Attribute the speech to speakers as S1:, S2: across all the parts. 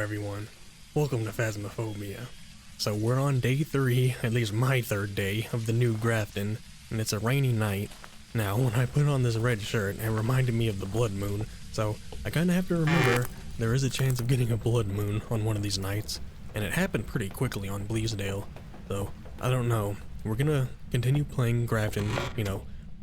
S1: everyone. Welcome to Phasmophobia. So we're on day 3, at least my 3rd day, of the new Grafton, and it's a rainy night. Now, when I put on this red shirt, it reminded me of the blood moon, so I kinda have to remember there is a chance of getting a blood moon on one of these nights, and it happened pretty quickly on Bleasdale, so I don't know. We're gonna continue playing Grafton,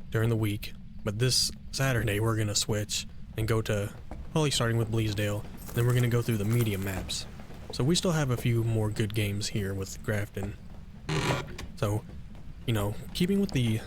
S1: during the week, but this Saturday we're gonna switch and go to, probably starting with Bleasdale, then we're gonna go through the medium maps. So we still have a few more good games here with Grafton. So, keeping with the,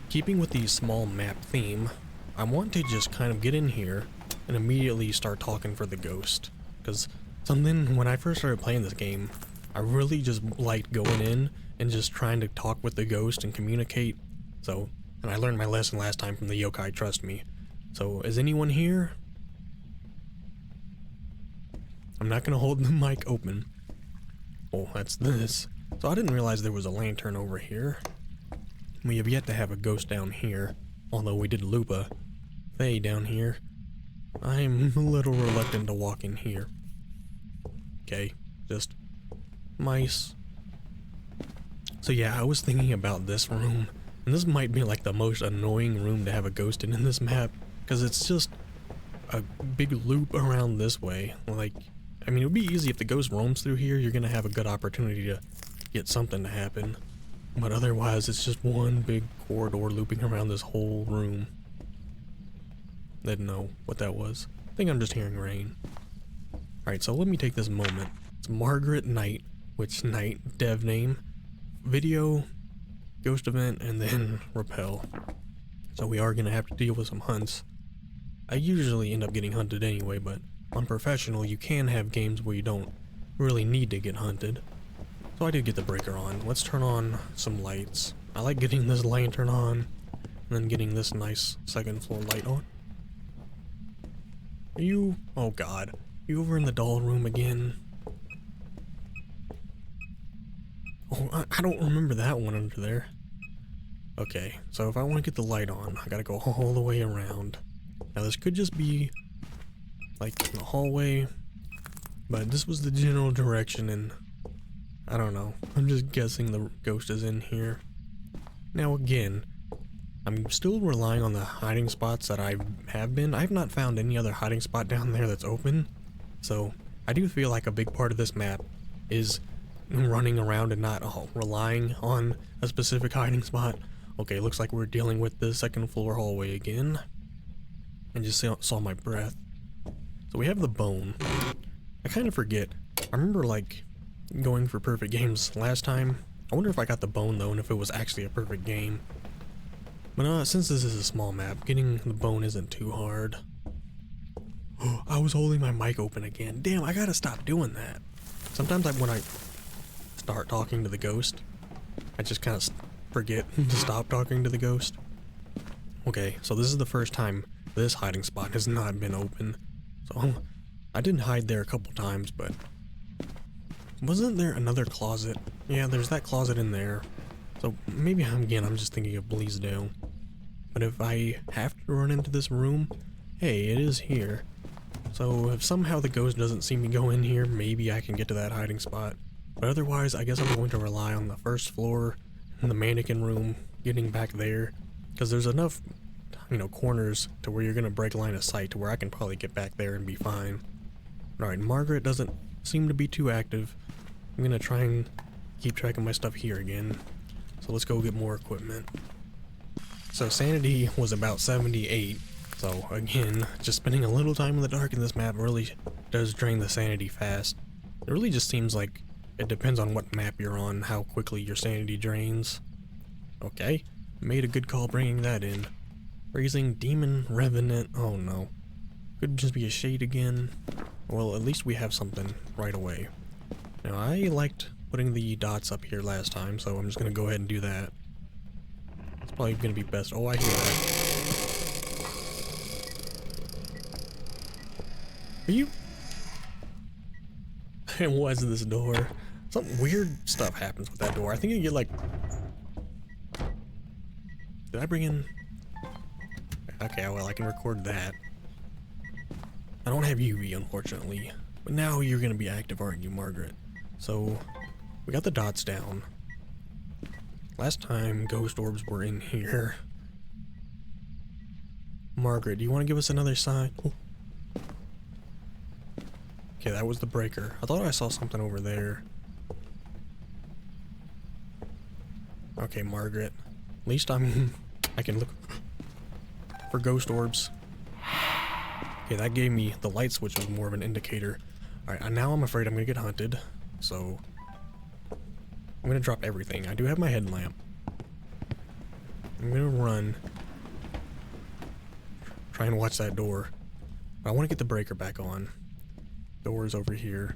S1: keeping with the small map theme, I want to just kind of get in here and immediately start talking for the ghost. Because when I first started playing this game, I really just liked going in and just trying to talk with the ghost and communicate. So, and I learned my lesson last time from the yokai, trust me. So, is anyone here? I'm not gonna hold the mic open. Oh, that's this. So I didn't realize there was a lantern over here. We have yet to have a ghost down here, although we did loop a Faye down here. I'm a little reluctant to walk in here. Okay, just mice. So yeah, I was thinking about this room, and this might be like the most annoying room to have a ghost in this map, because it's just a big loop around this way. It would be easy if the ghost roams through here, you're gonna have a good opportunity to get something to happen. But otherwise, it's just one big corridor looping around this whole room. Didn't know what that was. I think I'm just hearing rain. Alright, so let me take this moment. It's Margaret Knight, which Knight, dev name, video, ghost event, and then repel. So we are gonna have to deal with some hunts. I usually end up getting hunted anyway, but on Professional, you can have games where you don't really need to get hunted. So I did get the breaker on. Let's turn on some lights. I like getting this lantern on, and then getting this nice second floor light on. Are you... oh god. Are you over in the doll room again? Oh, I don't remember that one under there. Okay, so if I want to get the light on, I gotta go all the way around. Now this could just be like in the hallway, but this was the general direction, and I don't know. I'm just guessing the ghost is in here. Now again, I'm still relying on the hiding spots that I have been. I've not found any other hiding spot down there that's open, so I do feel like a big part of this map is running around and not relying on a specific hiding spot. Okay, looks like we're dealing with the second floor hallway again. And just saw my breath. So we have the bone. I kind of forget. I remember going for perfect games last time. I wonder if I got the bone though, and if it was actually a perfect game. But since this is a small map, getting the bone isn't too hard. I was holding my mic open again. Damn, I gotta stop doing that. Sometimes when I start talking to the ghost, I just kind of forget to stop talking to the ghost. Okay, so this is the first time this hiding spot has not been open. So I did hide there a couple times, but wasn't there another closet? Yeah, there's that closet in there. So maybe I'm just thinking of Bleasdale. But if I have to run into this room, hey, it is here. So if somehow the ghost doesn't see me go in here, maybe I can get to that hiding spot. But otherwise, I guess I'm going to rely on the first floor and the mannequin room, getting back there, because there's enough corners to where you're gonna break line of sight to where I can probably get back there and be fine. Alright, Margaret doesn't seem to be too active. I'm gonna try and keep track of my stuff here again. So let's go get more equipment. So sanity was about 78. So again, just spending a little time in the dark in this map really does drain the sanity fast. It really just seems like it depends on what map you're on, how quickly your sanity drains. Okay, made a good call bringing that in. Raising Demon Revenant. Oh no. Could just be a shade again. Well, at least we have something right away. Now, I liked putting the dots up here last time, so I'm just going to go ahead and do that. It's probably going to be best. Oh, I hear that. Are you... It was this door. Some weird stuff happens with that door. I think you get Did I bring in... Okay, well, I can record that. I don't have UV, unfortunately. But now you're gonna be active, aren't you, Margaret? So, we got the dots down. Last time ghost orbs were in here. Margaret, do you want to give us another sign? Oh. Okay, that was the breaker. I thought I saw something over there. Okay, Margaret. At least I can look for ghost orbs. Okay, that gave me the light switch was more of an indicator. Alright, now I'm afraid I'm gonna get hunted. So I'm gonna drop everything. I do have my headlamp. I'm gonna run. Try and watch that door. But I want to get the breaker back on. Door's over here.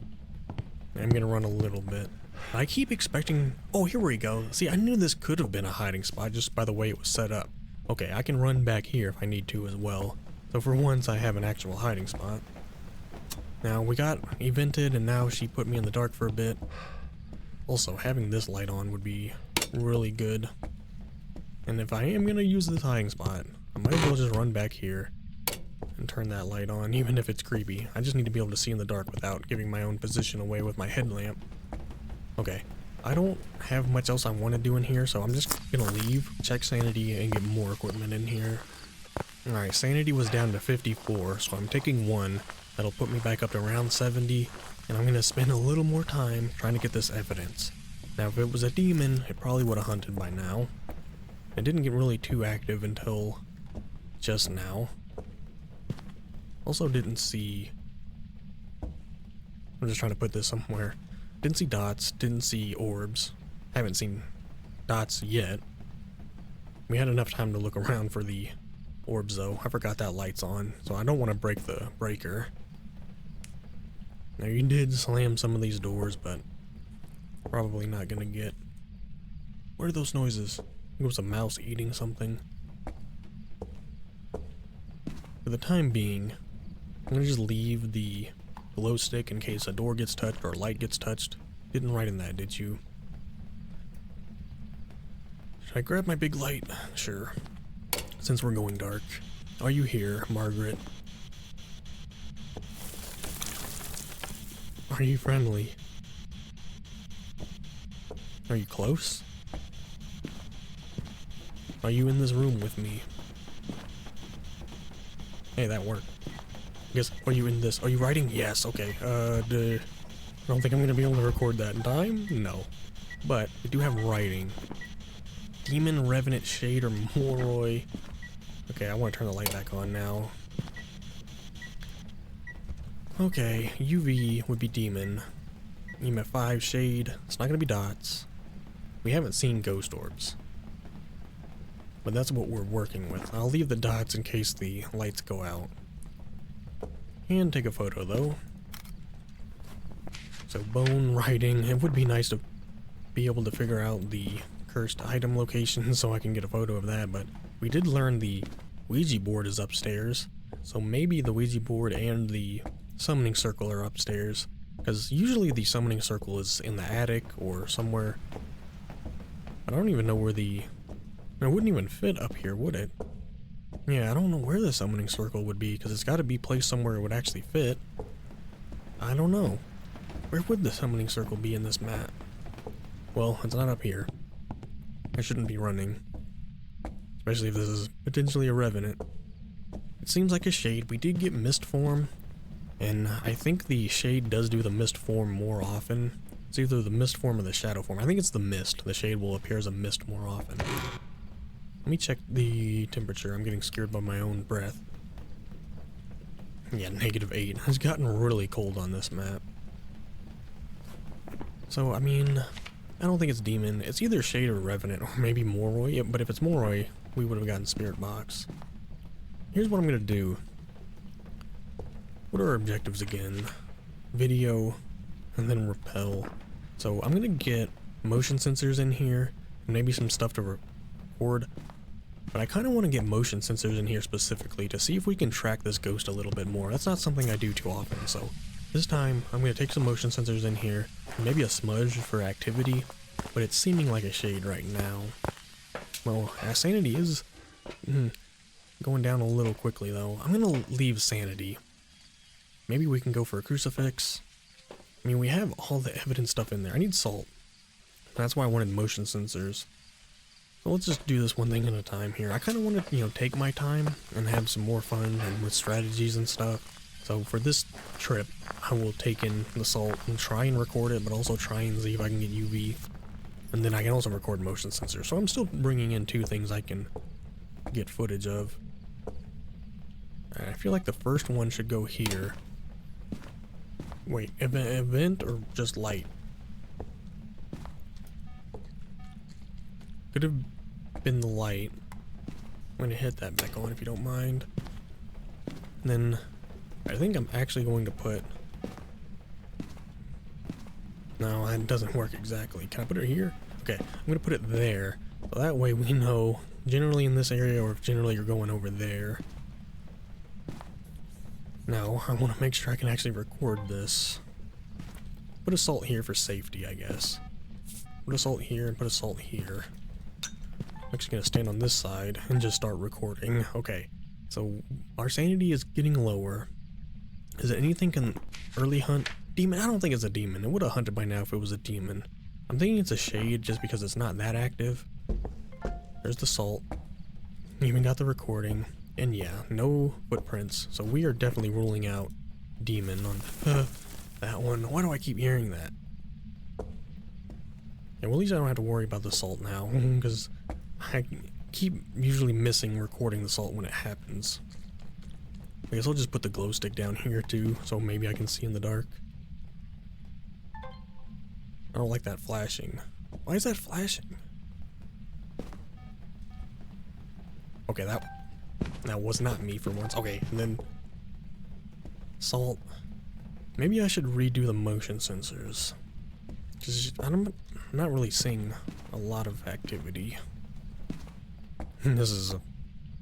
S1: I'm gonna run a little bit. I keep expecting... Oh, here we go. See, I knew this could have been a hiding spot just by the way it was set up. Okay, I can run back here if I need to as well. So for once, I have an actual hiding spot. Now, we got evented, and now she put me in the dark for a bit. Also, having this light on would be really good. And if I am gonna use this hiding spot, I might as well just run back here and turn that light on, even if it's creepy. I just need to be able to see in the dark without giving my own position away with my headlamp. Okay, I don't have much else I want to do in here, so I'm just gonna leave, check sanity, and get more equipment in here. Alright, sanity was down to 54, so I'm taking one. That'll put me back up to around 70, and I'm gonna spend a little more time trying to get this evidence. Now, if it was a demon, it probably would have hunted by now. It didn't get really too active until just now. Also didn't see... I'm just trying to put this somewhere. Didn't see dots, didn't see orbs. Haven't seen dots yet. We had enough time to look around for the orbs though. I forgot that light's on, so I don't want to break the breaker. Now you did slam some of these doors, but probably not gonna get... What are those noises? I think it was a mouse eating something. For the time being, I'm gonna just leave the glow stick in case a door gets touched or a light gets touched. Didn't write in that, did you? Should I grab my big light? Sure. Since we're going dark. Are you here, Margaret? Are you friendly? Are you close? Are you in this room with me? Hey, that worked. I guess, are you in this? Are you writing? Yes, okay. I don't think I'm gonna be able to record that in time? No. But, we do have writing. Demon, Revenant, Shade, or Moroi. Okay, I want to turn the light back on now. Okay, UV would be Demon. EMF 5, Shade. It's not gonna be dots. We haven't seen ghost orbs. But that's what we're working with. I'll leave the dots in case the lights go out. And take a photo though. So bone writing. It would be nice to be able to figure out the cursed item location so I can get a photo of that, but we did learn the Ouija board is upstairs. So maybe the Ouija board and the summoning circle are upstairs. Because usually the summoning circle is in the attic or somewhere. I don't even know where the... It wouldn't even fit up here, would it? Yeah, I don't know where the summoning circle would be, because it's got to be placed somewhere it would actually fit. I don't know. Where would the summoning circle be in this map? Well, it's not up here. I shouldn't be running. Especially if this is potentially a revenant. It seems like a shade. We did get mist form, and I think the shade does do the mist form more often. It's either the mist form or the shadow form. I think it's the mist. The shade will appear as a mist more often. Let me check the temperature. I'm getting scared by my own breath. Yeah, -8. It's gotten really cold on this map. So, I mean, I don't think it's demon. It's either shade or revenant, or maybe Moroi. Yeah, but if it's Moroi, we would have gotten spirit box. Here's what I'm gonna do. What are our objectives again? Video, and then repel. So I'm gonna get motion sensors in here, and maybe some stuff to record. But I kind of want to get motion sensors in here specifically to see if we can track this ghost a little bit more. That's not something I do too often, so this time I'm going to take some motion sensors in here, and maybe a smudge for activity, but it's seeming like a shade right now. Well, sanity is going down a little quickly though. I'm going to leave sanity. maybe we can go for a crucifix. I mean, we have all the evidence stuff in there. I need salt. That's why I wanted motion sensors. So let's just do this one thing at a time here. I kind of want to, you know, take my time and have some more fun and with strategies and stuff. So for this trip, I will take in the salt and try and record it, but also try and see if I can get UV. And then I can also record motion sensors. So I'm still bringing in 2 things I can get footage of. I feel like the first one should go here. Wait, event or just light? Could have been the light. I'm going to hit that back on if you don't mind. And then I think I'm actually going to put... No, that doesn't work exactly. Can I put it here? Okay, I'm going to put it there. So that way we know generally in this area or if generally you're going over there. Now, I want to make sure I can actually record this. Put a salt here for safety, I guess. Put a salt here and put a salt here. I'm actually going to stand on this side and just start recording. Okay, so our sanity is getting lower. Is it anything can early hunt? Demon? I don't think it's a demon. It would have hunted by now if it was a demon. I'm thinking it's a shade just because it's not that active. There's the salt. Even got the recording. And yeah, no footprints. So we are definitely ruling out demon on that one. Why do I keep hearing that? Yeah, well, at least I don't have to worry about the salt now, because I keep usually missing recording the salt when it happens. I guess I'll just put the glow stick down here too, so maybe I can see in the dark. I don't like that flashing. Why is that flashing? Okay, that was not me for once. Okay, and then salt. Maybe I should redo the motion sensors. Because I'm not really seeing a lot of activity. This is a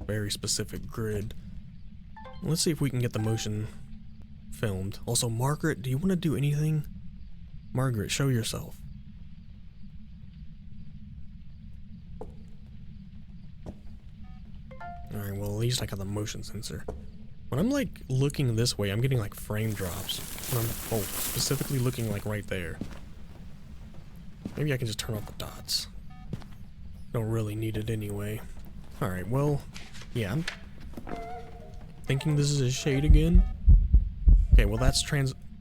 S1: very specific grid. Let's see if we can get the motion filmed. Also, Margaret, do you want to do anything? Margaret, show yourself. Alright, well, at least I got the motion sensor. When I'm like looking this way, I'm getting like frame drops. When I'm specifically looking like right there. Maybe I can just turn off the dots. Don't really need it anyway. Alright, well, yeah, I'm thinking this is a shade again. Okay, well that's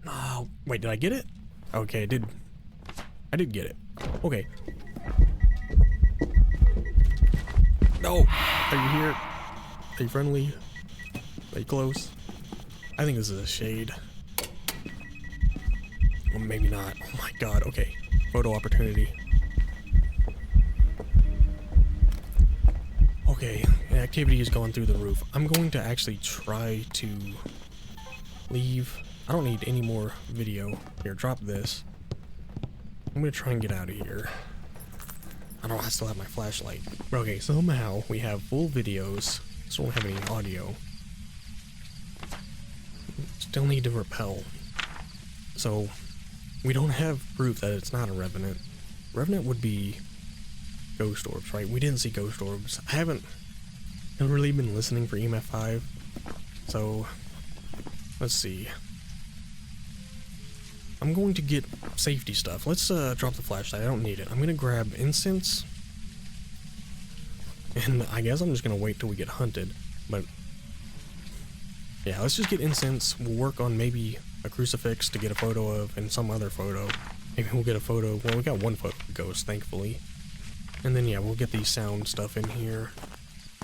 S1: oh, wait, did I get it? Okay, I did get it. Okay. No! Are you here? Are you friendly? Are you close? I think this is a shade. Well, maybe not. Oh my god, okay. Photo opportunity. Okay, activity has gone through the roof. I'm going to actually try to leave. I don't need any more video. Here, drop this. I'm gonna try and get out of here. I still have my flashlight. Okay, somehow we have full videos. Still don't have any audio. Still need to repel. So, we don't have proof that it's not a revenant. Revenant would be ghost orbs, right? We didn't see ghost orbs. I haven't really been listening for EMF 5. So, let's see. I'm going to get safety stuff. Let's drop the flashlight. I don't need it. I'm going to grab incense. And I guess I'm just going to wait till we get hunted. But yeah, let's just get incense. We'll work on maybe a crucifix to get a photo of and some other photo. Maybe we'll get a photo. Well, we got one photo of ghost, thankfully. And then yeah, we'll get these sound stuff in here.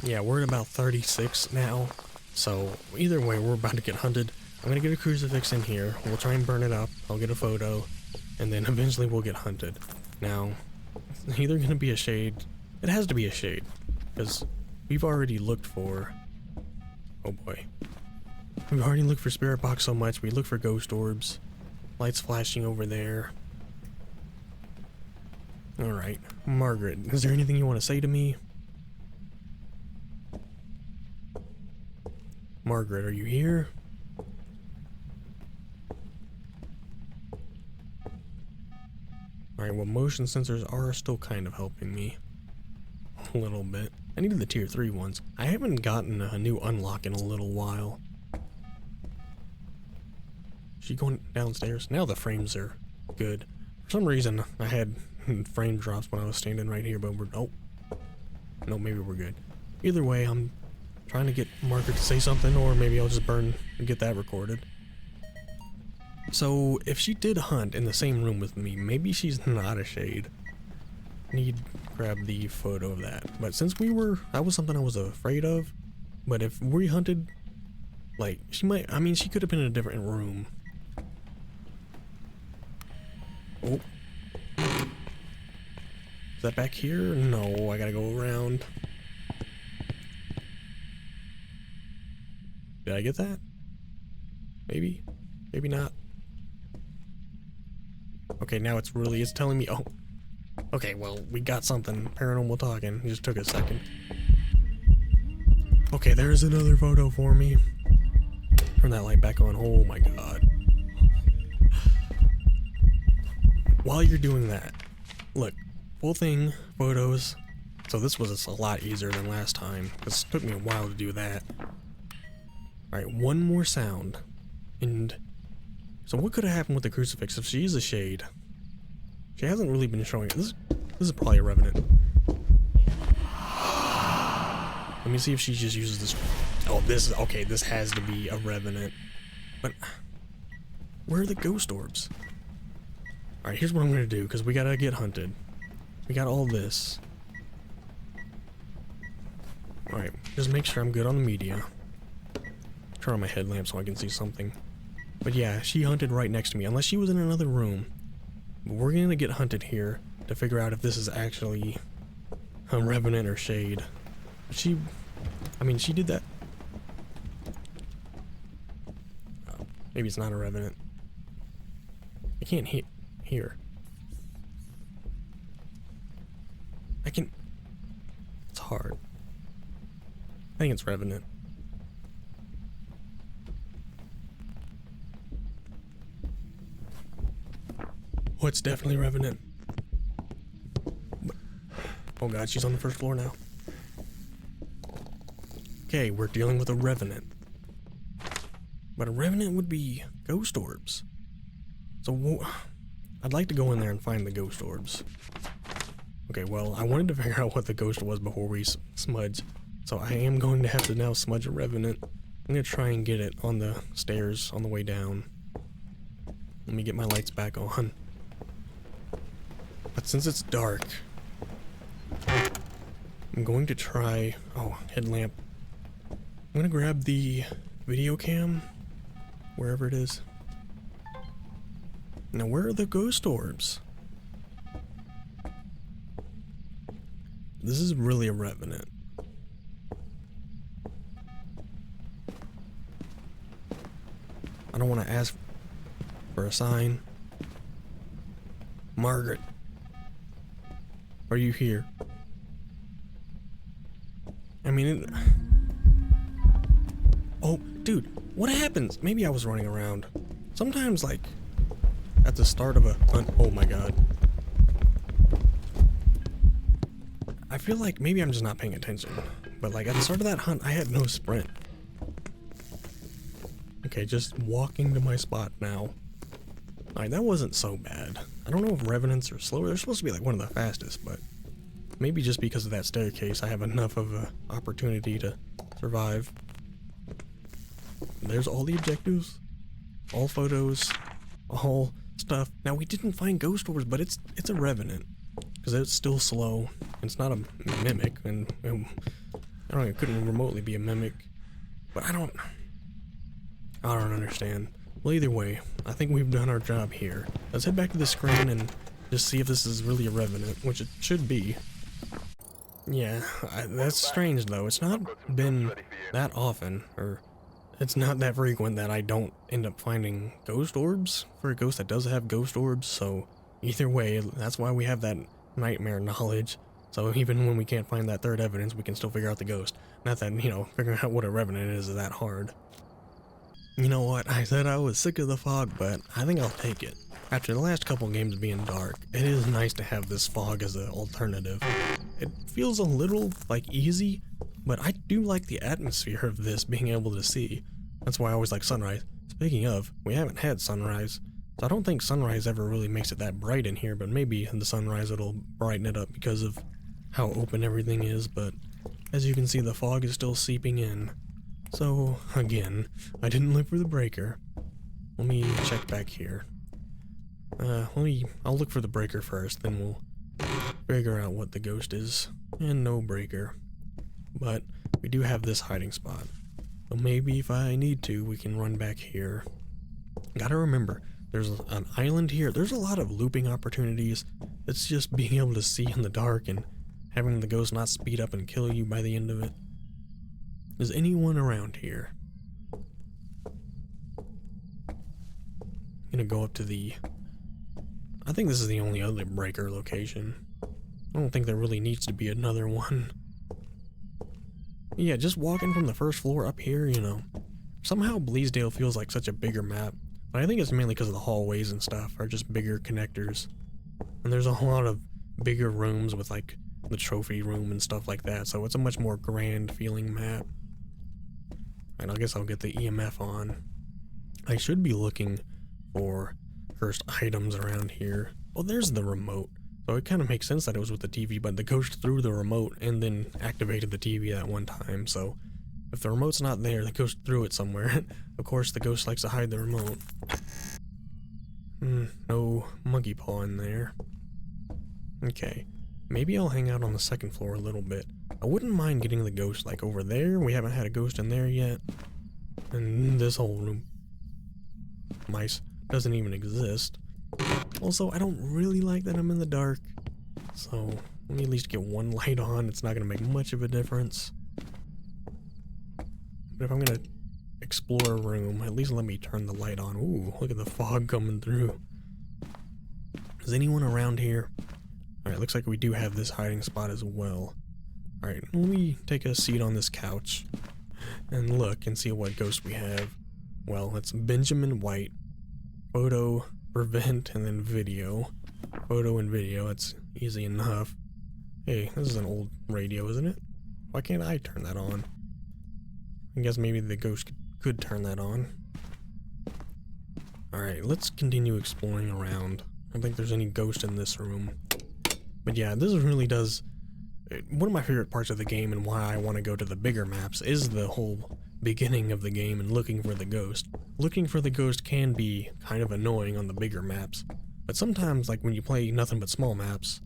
S1: Yeah, we're at about 36 now. So either way, we're about to get hunted. I'm gonna get a crucifix in here. We'll try and burn it up. I'll get a photo. And then eventually we'll get hunted. Now, it's either gonna be a shade. It has to be a shade. Because we've already looked for... Oh boy. We've already looked for spirit box so much. We look for ghost orbs. Lights flashing over there. Alright. Margaret, is there anything you want to say to me? Margaret, are you here? Alright, well, motion sensors are still kind of helping me. A little bit. I needed the tier 3 ones. I haven't gotten a new unlock in a little while. she going downstairs? Now the frames are good. For some reason, I had frame drops when I was standing right here, but we're... Oh. No, maybe we're good. Either way, I'm trying to get Margaret to say something, or maybe I'll just burn and get that recorded. So, if she did hunt in the same room with me, maybe she's not a shade. Need to grab the photo of that. But since that was something I was afraid of. But if we hunted, like, she could have been in a different room. Oh. Is that back here? No, I gotta go around. Did I get that? Maybe? Maybe not. Okay, now it's telling me, oh. Okay, well, we got something. Paranormal talking. It just took a second. Okay, there's another photo for me. Turn that light back on. Oh my god. While you're doing that, look, full thing, photos. So this was a lot easier than last time, because it took me a while to do that. Alright, one more sound. And so what could have happened with the crucifix if she's a shade? She hasn't really been showing it. This is probably a revenant. Let me see if she just uses this. Oh, okay, this has to be a revenant. But where are the ghost orbs? Alright, here's what I'm gonna do, because we gotta get hunted. We got all this. Alright, just make sure I'm good on the media. Turn on my headlamp so I can see something. But yeah, she hunted right next to me, unless she was in another room. But we're gonna get hunted here to figure out if this is actually a revenant or shade. She did that. Oh, maybe it's not a revenant. I can't hear. It's hard. I think it's revenant. Oh, it's definitely revenant. Oh god, she's on the first floor now. Okay, we're dealing with a revenant. But a revenant would be ghost orbs. So I'd like to go in there and find the ghost orbs. Okay, well, I wanted to figure out what the ghost was before we smudge. So I am going to have to now smudge a revenant. I'm going to try and get it on the stairs on the way down. Let me get my lights back on. But since it's dark, I'm going to try... Oh, headlamp. I'm going to grab the video cam, wherever it is. Now, where are the ghost orbs? This is really a revenant. I don't want to ask for a sign. Margaret, are you here? Oh, dude, what happens? Maybe I was running around. Sometimes, like, at the start of a hunt. Oh my god. I feel like maybe I'm just not paying attention. But, like, at the start of that hunt, I had no sprint. Okay, just walking to my spot now. Alright, that wasn't so bad. I don't know if revenants are slower. They're supposed to be, like, one of the fastest, but maybe just because of that staircase, I have enough of an opportunity to survive. There's all the objectives, all photos, all stuff. Now, we didn't find ghost orbs, but it's a revenant, because it's still slow. It's not a mimic, and I don't know, it couldn't remotely be a mimic, but I don't understand. Well, either way, I think we've done our job here. Let's head back to the screen and just see if this is really a revenant, which it should be. Yeah, that's strange though. It's not been that often, or it's not that frequent that I don't end up finding ghost orbs for a ghost that does have ghost orbs, so either way, that's why we have that nightmare knowledge. So even when we can't find that third evidence, we can still figure out the ghost. Not that, you know, figuring out what a revenant is that hard. You know what, I said I was sick of the fog, but I think I'll take it. After the last couple games being dark, it is nice to have this fog as an alternative. It feels a little, like, easy, but I do like the atmosphere of this, being able to see. That's why I always like sunrise. Speaking of, we haven't had sunrise, so I don't think sunrise ever really makes it that bright in here, but maybe in the sunrise it'll brighten it up because of how open everything is, but as you can see, the fog is still seeping in. So, again, I didn't look for the breaker. Let me check back here. I'll look for the breaker first, then we'll figure out what the ghost is. And no breaker. But we do have this hiding spot. So maybe if I need to, we can run back here. Gotta remember, there's an island here. There's a lot of looping opportunities. It's just being able to see in the dark and having the ghost not speed up and kill you by the end of it. Is anyone around here? I'm gonna go up to the... I think this is the only other breaker location. I don't think there really needs to be another one. Yeah, just walking from the first floor up here, you know. Somehow Bleasdale feels like such a bigger map. But I think it's mainly because of the hallways and stuff are just bigger connectors. And there's a lot of bigger rooms with like the trophy room and stuff like that, so it's a much more grand feeling map. And I guess I'll get the EMF on. I should be looking for cursed items around here. Well, there's the remote. So it kind of makes sense that it was with the TV, but the ghost threw the remote and then activated the TV at one time, so if the remote's not there, the ghost threw it somewhere. Of course, the ghost likes to hide the remote. No monkey paw in there. Okay, maybe I'll hang out on the second floor a little bit. I wouldn't mind getting the ghost like over there. We haven't had a ghost in there yet. And this whole room. Mice doesn't even exist. Also, I don't really like that I'm in the dark. So, let me at least get one light on. It's not going to make much of a difference. But if I'm going to explore a room, at least let me turn the light on. Ooh, look at the fog coming through. Is anyone around here? Alright, looks like we do have this hiding spot as well. Alright, let me take a seat on this couch and look and see what ghost we have. Well, it's Benjamin White. Photo, prevent, and then video. Photo and video, it's easy enough. Hey, this is an old radio, isn't it? Why can't I turn that on? I guess maybe the ghost could turn that on. Alright, let's continue exploring around. I don't think there's any ghost in this room. But yeah, this really does... One of my favorite parts of the game and why I want to go to the bigger maps is the whole beginning of the game and looking for the ghost. Looking for the ghost can be kind of annoying on the bigger maps, but sometimes, like when you play nothing but small maps,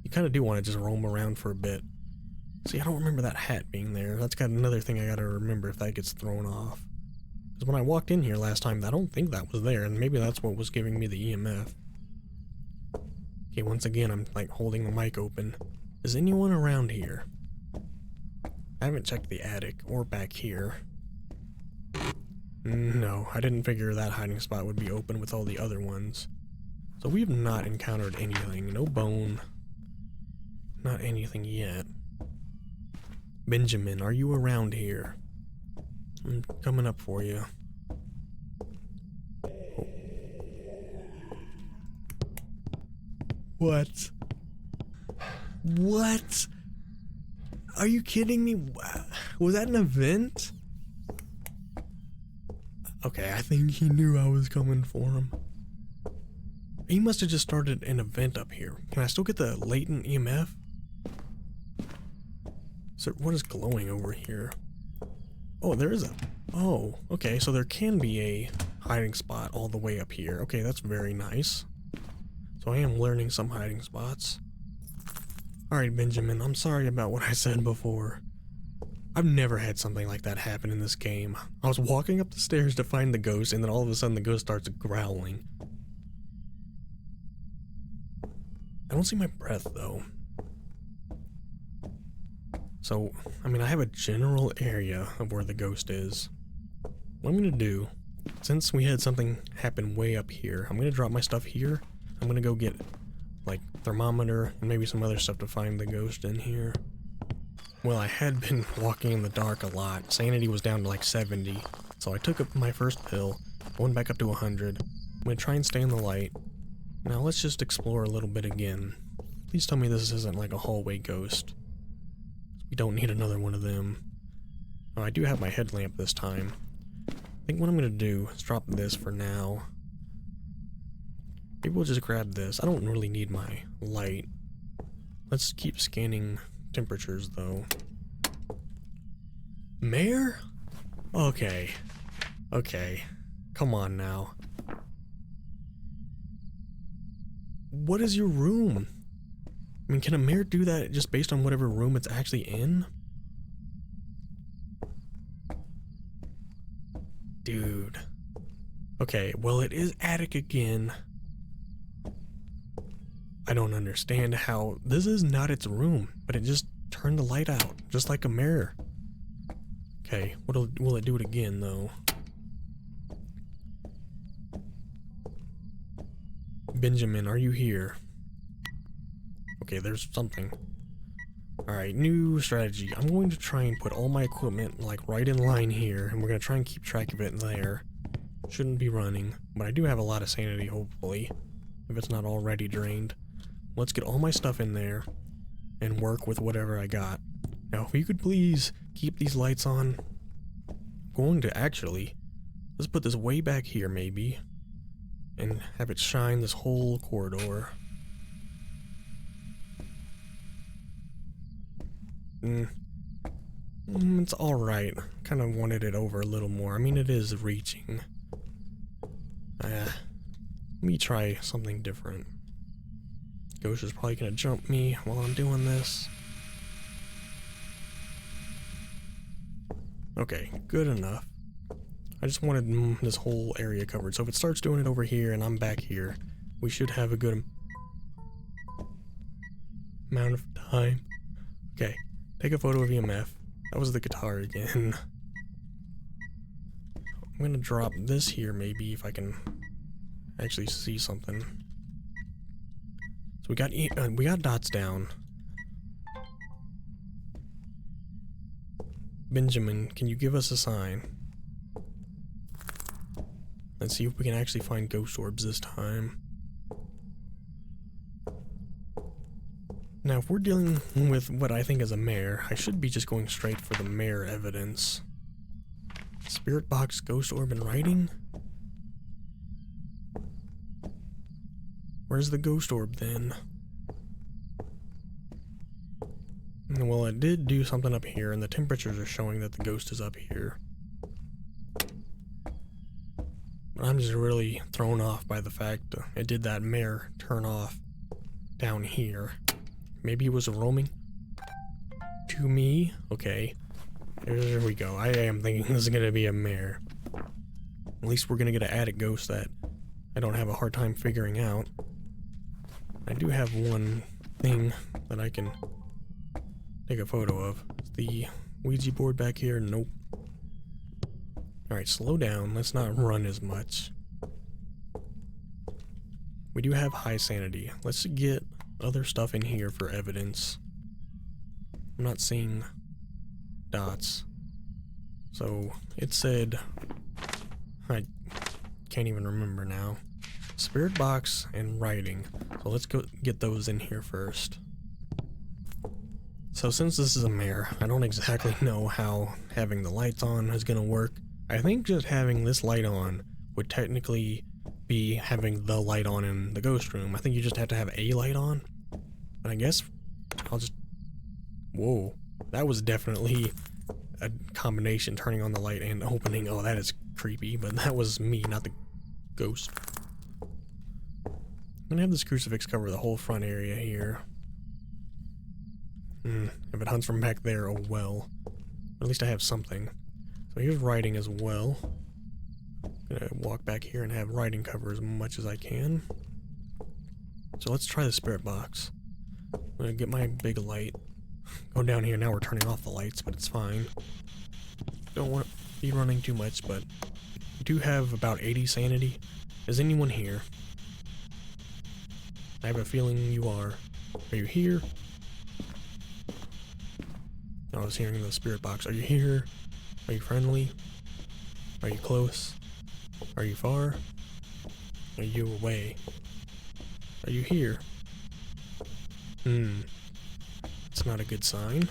S1: you kind of do want to just roam around for a bit. See, I don't remember that hat being there. That's got another thing I gotta remember if that gets thrown off. Because when I walked in here last time, I don't think that was there, and maybe that's what was giving me the EMF. Okay, once again, I'm like holding the mic open. Is anyone around here? I haven't checked the attic or back here. No, I didn't figure that hiding spot would be open with all the other ones. So we've not encountered anything. No bone. Not anything yet. Benjamin, are you around here? I'm coming up for you. Oh. What? What? Are you kidding me? Was that an event? Okay, I think he knew I was coming for him. He must have just started an event up here. Can I still get the latent EMF? So what is glowing over here? Oh, there is a... Oh, okay, so there can be a hiding spot all the way up here. Okay, that's very nice. So I am learning some hiding spots. Alright, Benjamin, I'm sorry about what I said before. I've never had something like that happen in this game. I was walking up the stairs to find the ghost, and then all of a sudden the ghost starts growling. I don't see my breath, though. So, I mean, I have a general area of where the ghost is. What I'm gonna do, since we had something happen way up here, I'm gonna drop my stuff here. I'm gonna go get, like, thermometer and maybe some other stuff to find the ghost in here. Well, I had been walking in the dark a lot. Sanity was down to like 70, so I took up my first pill, went back up to 100. I'm gonna try and stay in the light. Now let's just explore a little bit again. Please tell me this isn't like a hallway ghost. We don't need another one of them. Oh, I do have my headlamp this time. I think what I'm gonna do is drop this for now. Maybe we'll just grab this. I don't really need my light. Let's keep scanning temperatures though. Mayor? Okay. Okay. Come on now. What is your room? I mean, can a mayor do that just based on whatever room it's actually in? Dude. Okay, well it is attic again. I don't understand how this is not its room, but it just turned the light out, just like a mirror. Okay, will it do it again though? Benjamin, are you here? Okay, there's something. Alright, new strategy. I'm going to try and put all my equipment like right in line here, and we're going to try and keep track of it there. Shouldn't be running, but I do have a lot of sanity, hopefully, if it's not already drained. Let's get all my stuff in there and work with whatever I got. Now, if you could please keep these lights on. I'm going to actually, let's put this way back here maybe, and have it shine this whole corridor. It's alright. Kind of wanted it over a little more. I mean, it is reaching. Let me try something different. Ghost is probably gonna jump me while I'm doing this. Okay, good enough. I just wanted this whole area covered. So if it starts doing it over here and I'm back here, we should have a good amount of time. Okay. Take a photo of EMF. That was the guitar again. I'm gonna drop this here maybe if I can actually see something. So we got dots down. Benjamin, can you give us a sign? Let's see if we can actually find ghost orbs this time. Now, if we're dealing with what I think is a mare, I should be just going straight for the mare evidence. Spirit box, ghost orb, and writing? Where's the ghost orb then? Well, it did do something up here, and the temperatures are showing that the ghost is up here. But I'm just really thrown off by the fact it did that mare turn off down here. Maybe it was roaming to me. Okay, there we go. I am thinking this is gonna be a mare. At least we're gonna get an attic ghost that I don't have a hard time figuring out. I do have one thing that I can take a photo of. Is the Ouija board back here? Nope. Alright, slow down. Let's not run as much. We do have high sanity. Let's get other stuff in here for evidence. I'm not seeing dots. So it said, I can't even remember now. Spirit box and writing. So let's go get those in here first. So since this is a mare, I don't exactly know how having the lights on is gonna work. I think just having this light on would technically be having the light on in the ghost room. I think you just have to have a light on. And I guess I'll just... Whoa. That was definitely a combination, turning on the light and opening. Oh, that is creepy, but that was me, not the ghost. I'm gonna have this crucifix cover the whole front area here. If it hunts from back there, oh well. At least I have something. So here's writing as well. I'm gonna walk back here and have writing cover as much as I can. So let's try the spirit box. I'm gonna get my big light. Go down here. Now we're turning off the lights, but it's fine. Don't want to be running too much, but we do have about 80 sanity. Is anyone here? I have a feeling you are. Are you here? I was hearing the spirit box. Are you here? Are you friendly? Are you close? Are you far? Are you away? Are you here? It's not a good sign.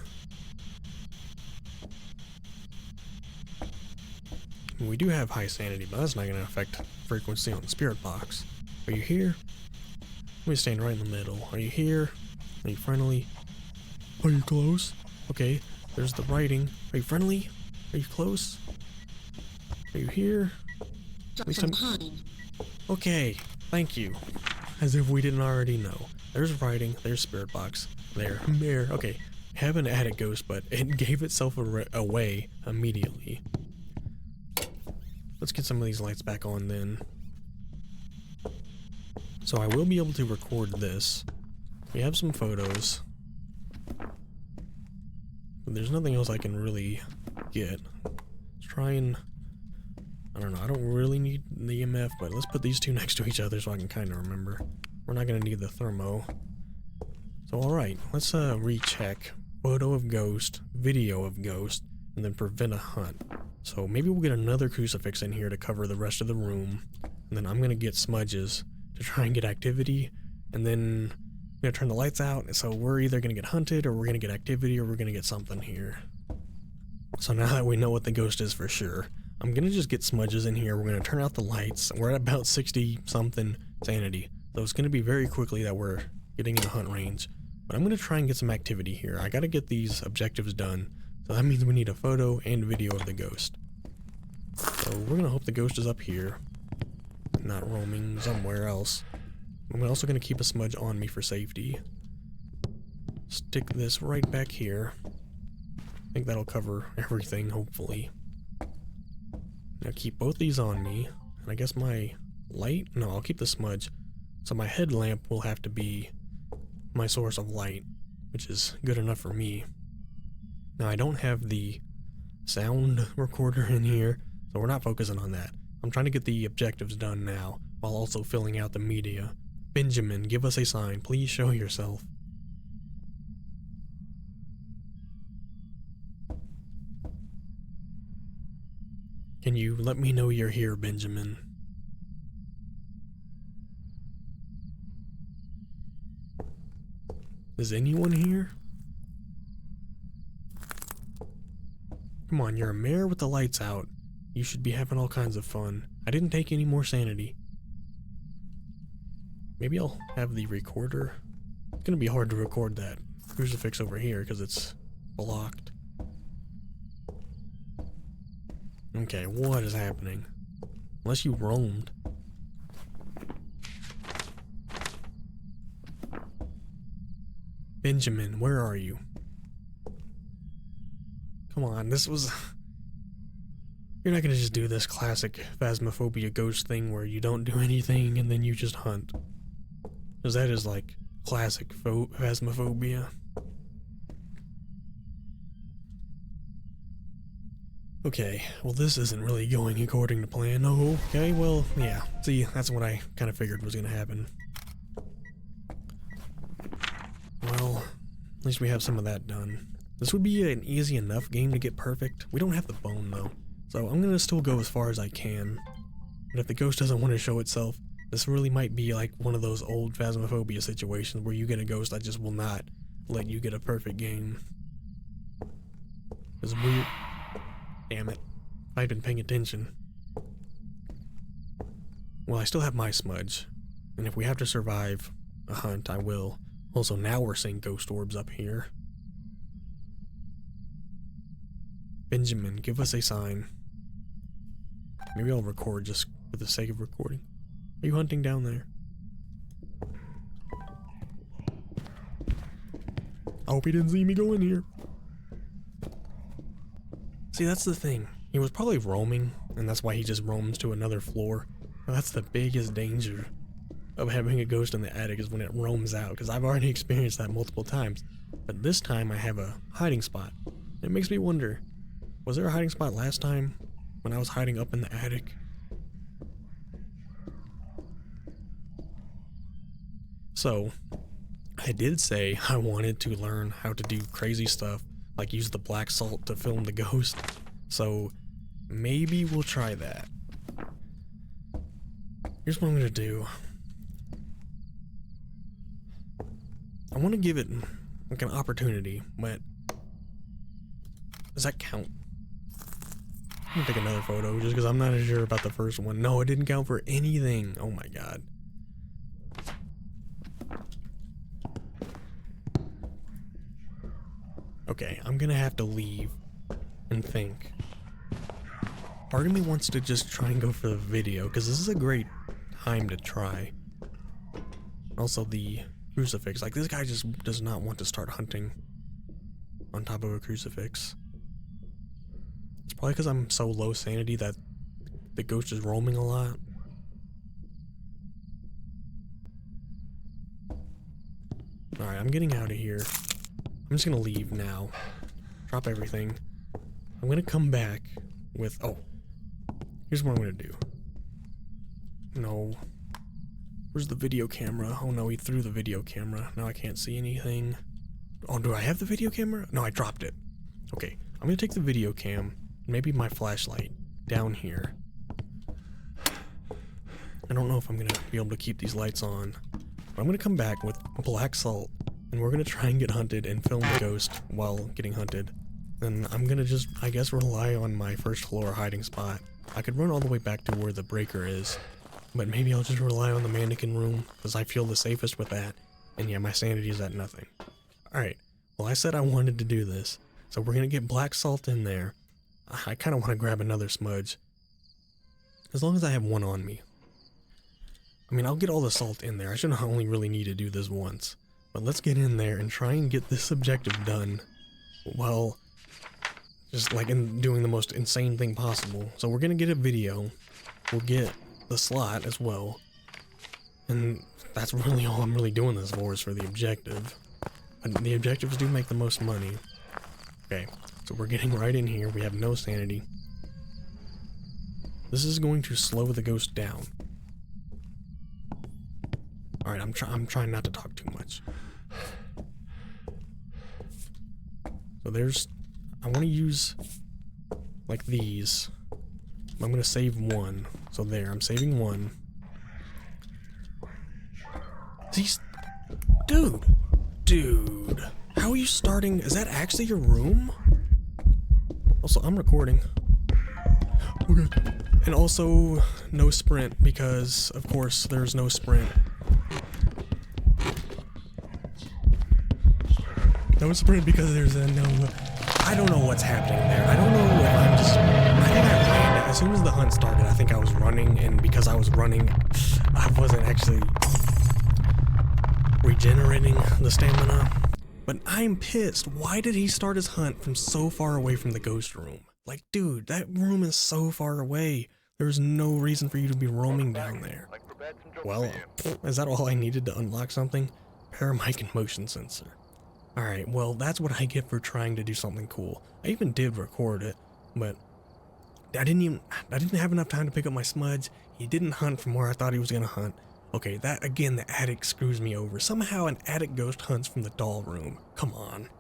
S1: We do have high sanity, but that's not going to affect frequency on the spirit box. Are you here? Let me stand right in the middle. Are you here? Are you friendly? Are you close? Okay, there's the writing. Are you friendly? Are you close? Are you here? At least okay, thank you. As if we didn't already know. There's writing, there's spirit box, there. Okay, have an attic ghost, but it gave itself away immediately. Let's get some of these lights back on then. So I will be able to record this. We have some photos. But there's nothing else I can really get. Let's try and... I don't know, I don't really need the EMF, but let's put these two next to each other so I can kind of remember. We're not going to need the thermo. So alright, let's recheck. Photo of ghost, video of ghost, and then prevent a hunt. So maybe we'll get another crucifix in here to cover the rest of the room. And then I'm going to get smudges to try and get activity. And then I'm going to turn the lights out. So we're either going to get hunted, or we're going to get activity, or we're going to get something here. So now that we know what the ghost is for sure, I'm going to just get smudges in here. We're going to turn out the lights. We're at about 60 something sanity. So it's going to be very quickly that we're getting in the hunt range. But I'm going to try and get some activity here. I got to get these objectives done. So that means we need a photo and video of the ghost. So we're going to hope the ghost is up here, not roaming somewhere else. I'm also going to keep a smudge on me for safety. Stick this right back here. I think that'll cover everything, hopefully. Now keep both these on me. And I guess my light? No, I'll keep the smudge. So my headlamp will have to be my source of light, which is good enough for me. Now I don't have the sound recorder in here, so we're not focusing on that. I'm trying to get the objectives done now, while also filling out the media. Benjamin, give us a sign. Please show yourself. Can you let me know you're here, Benjamin? Is anyone here? Come on, you're a mayor with the lights out. You should be having all kinds of fun. I didn't take any more sanity. Maybe I'll have the recorder. It's gonna be hard to record that crucifix over here because it's blocked. Okay, what is happening? Unless you roamed. Benjamin, where are you? Come on, this was... You're not gonna just do this classic Phasmophobia ghost thing where you don't do anything and then you just hunt. Because that is like classic Phasmophobia. Okay, well this isn't really going according to plan. Oh, okay, well, yeah. See, that's what I kind of figured was gonna happen. Well, at least we have some of that done. This would be an easy enough game to get perfect. We don't have the bone though, so I'm gonna still go as far as I can. But if the ghost doesn't want to show itself, this really might be like one of those old Phasmophobia situations where you get a ghost that just will not let you get a perfect game. It's weird. Damn it. I've been paying attention. Well, I still have my smudge, and if we have to survive a hunt, I will. Also, now we're seeing ghost orbs up here. Benjamin, give us a sign. Maybe I'll record just for the sake of recording. Are you hunting down there? I hope he didn't see me go in here. See, that's the thing. He was probably roaming, and that's why he just roams to another floor. Now, that's the biggest danger of having a ghost in the attic, is when it roams out, because I've already experienced that multiple times. But this time I have a hiding spot. It makes me wonder, was there a hiding spot last time when I was hiding up in the attic? So, I did say I wanted to learn how to do crazy stuff, like use the black salt to film the ghost. So, maybe we'll try that. Here's what I'm gonna do. I want to give it like an opportunity, but does that count? I'm gonna take another photo just because I'm not as sure about the first one. No, it didn't count for anything. Oh my god. Okay, I'm gonna have to leave and think. Part of me wants to just try and go for the video because this is a great time to try. Also the crucifix. Like, this guy just does not want to start hunting on top of a crucifix. It's probably because I'm so low sanity that the ghost is roaming a lot. Alright, I'm getting out of here. I'm just gonna leave now. Drop everything. I'm gonna come back with... Oh. Here's what I'm gonna do. No. Where's the video camera? Oh no, he threw the video camera. Now I can't see anything. Oh, do I have the video camera? No, I dropped it. Okay, I'm gonna take the video cam, maybe my flashlight, down here. I don't know if I'm gonna be able to keep these lights on. But I'm gonna come back with black salt, and we're gonna try and get hunted and film the ghost while getting hunted. Then I'm gonna just, I guess, rely on my first floor hiding spot. I could run all the way back to where the breaker is, but maybe I'll just rely on the mannequin room, because I feel the safest with that. And yeah, my sanity is at nothing. Alright, well, I said I wanted to do this, so we're gonna get black salt in there. I kinda wanna grab another smudge, as long as I have one on me. I mean, I'll get all the salt in there. I should only really need to do this once. But let's get in there and try and get this objective done while just like doing the most insane thing possible. So we're gonna get a video. We'll get the slot as well. And that's really all I'm really doing this for, is for the objective. And the objectives do make the most money. Okay, so we're getting right in here. We have no sanity. This is going to slow the ghost down. Alright, I'm trying not to talk too much. So there's... I want to use... like these. I'm going to save one. So there, I'm saving one. These... Dude. How are you starting? Is that actually your room? Also, I'm recording. Okay. And also, no sprint, because, of course, there's no sprint. No sprint because there's a no... I don't know what's happening there. I don't know if I'm just... I think I ran. As soon as the hunt started, I think I was running, and because I was running, I wasn't actually regenerating the stamina. But I'm pissed. Why did he start his hunt from so far away from the ghost room? Like, dude, that room is so far away. There's no reason for you to be roaming down there. Well, is that all I needed to unlock something? Paramic and motion sensor. Alright, well, that's what I get for trying to do something cool. I even did record it, but I didn't have enough time to pick up my smudge. He didn't hunt from where I thought he was gonna hunt. Okay, that, again, the attic screws me over. Somehow an attic ghost hunts from the doll room. Come on.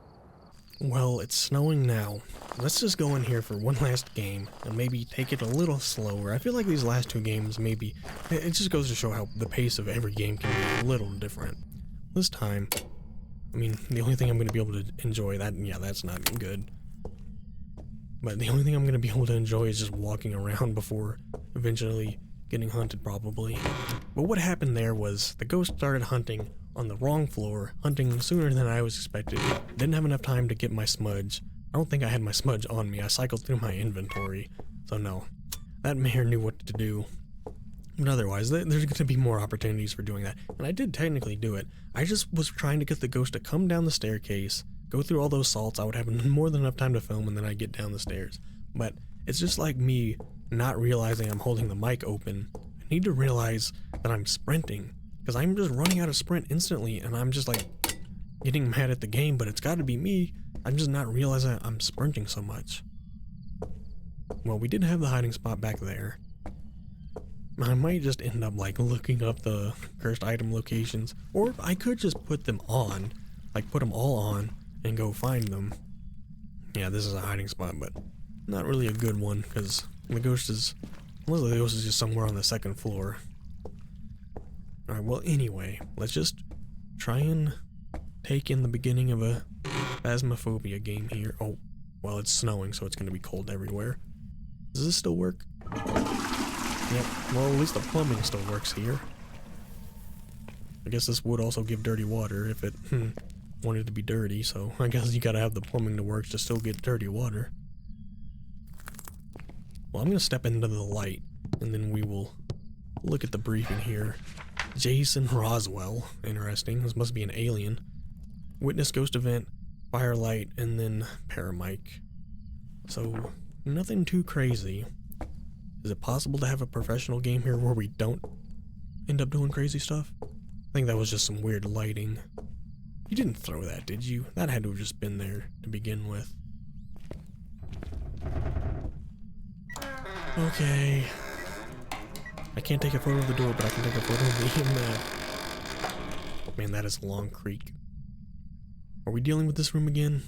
S1: Well, it's snowing now. Let's just go in here for one last game and maybe take it a little slower. I feel like these last two games maybe... It just goes to show how the pace of every game can be a little different. This time... I mean, the only thing I'm going to be able to enjoy, that's not good. But the only thing I'm going to be able to enjoy is just walking around before eventually getting hunted, probably. But what happened there was the ghost started hunting on the wrong floor, hunting sooner than I was expected. Didn't have enough time to get my smudge. I don't think I had my smudge on me. I cycled through my inventory. So no, that mayor knew what to do. But otherwise, there's going to be more opportunities for doing that. And I did technically do it. I just was trying to get the ghost to come down the staircase, go through all those salts. I would have more than enough time to film, and then I'd get down the stairs. But it's just like me not realizing I'm holding the mic open. I need to realize that I'm sprinting, because I'm just running out of sprint instantly, and I'm just like getting mad at the game, but it's got to be me. I'm just not realizing I'm sprinting so much. Well, we did have the hiding spot back there. I might just end up like looking up the cursed item locations, or I could just put them on, like put them all on and go find them. Yeah, this is a hiding spot, but not really a good one, because the ghost is, unless the ghost is just somewhere on the second floor. Alright, well anyway, let's just try and take in the beginning of a Phasmophobia game here. Oh, well, it's snowing, so it's going to be cold everywhere. Does this still work? Yep, well at least the plumbing still works here. I guess this would also give dirty water if it wanted to be dirty, so I guess you gotta have the plumbing to work to still get dirty water. Well, I'm gonna step into the light, and then we will look at the briefing here. Jason Roswell, interesting, this must be an alien. Witness ghost event, firelight, and then paramic. So, nothing too crazy. Is it possible to have a professional game here where we don't end up doing crazy stuff? I think that was just some weird lighting. You didn't throw that, did you? That had to have just been there to begin with. Okay. I can't take a photo of the door, but I can take a photo of the map. Man, that is a long creak. Are we dealing with this room again?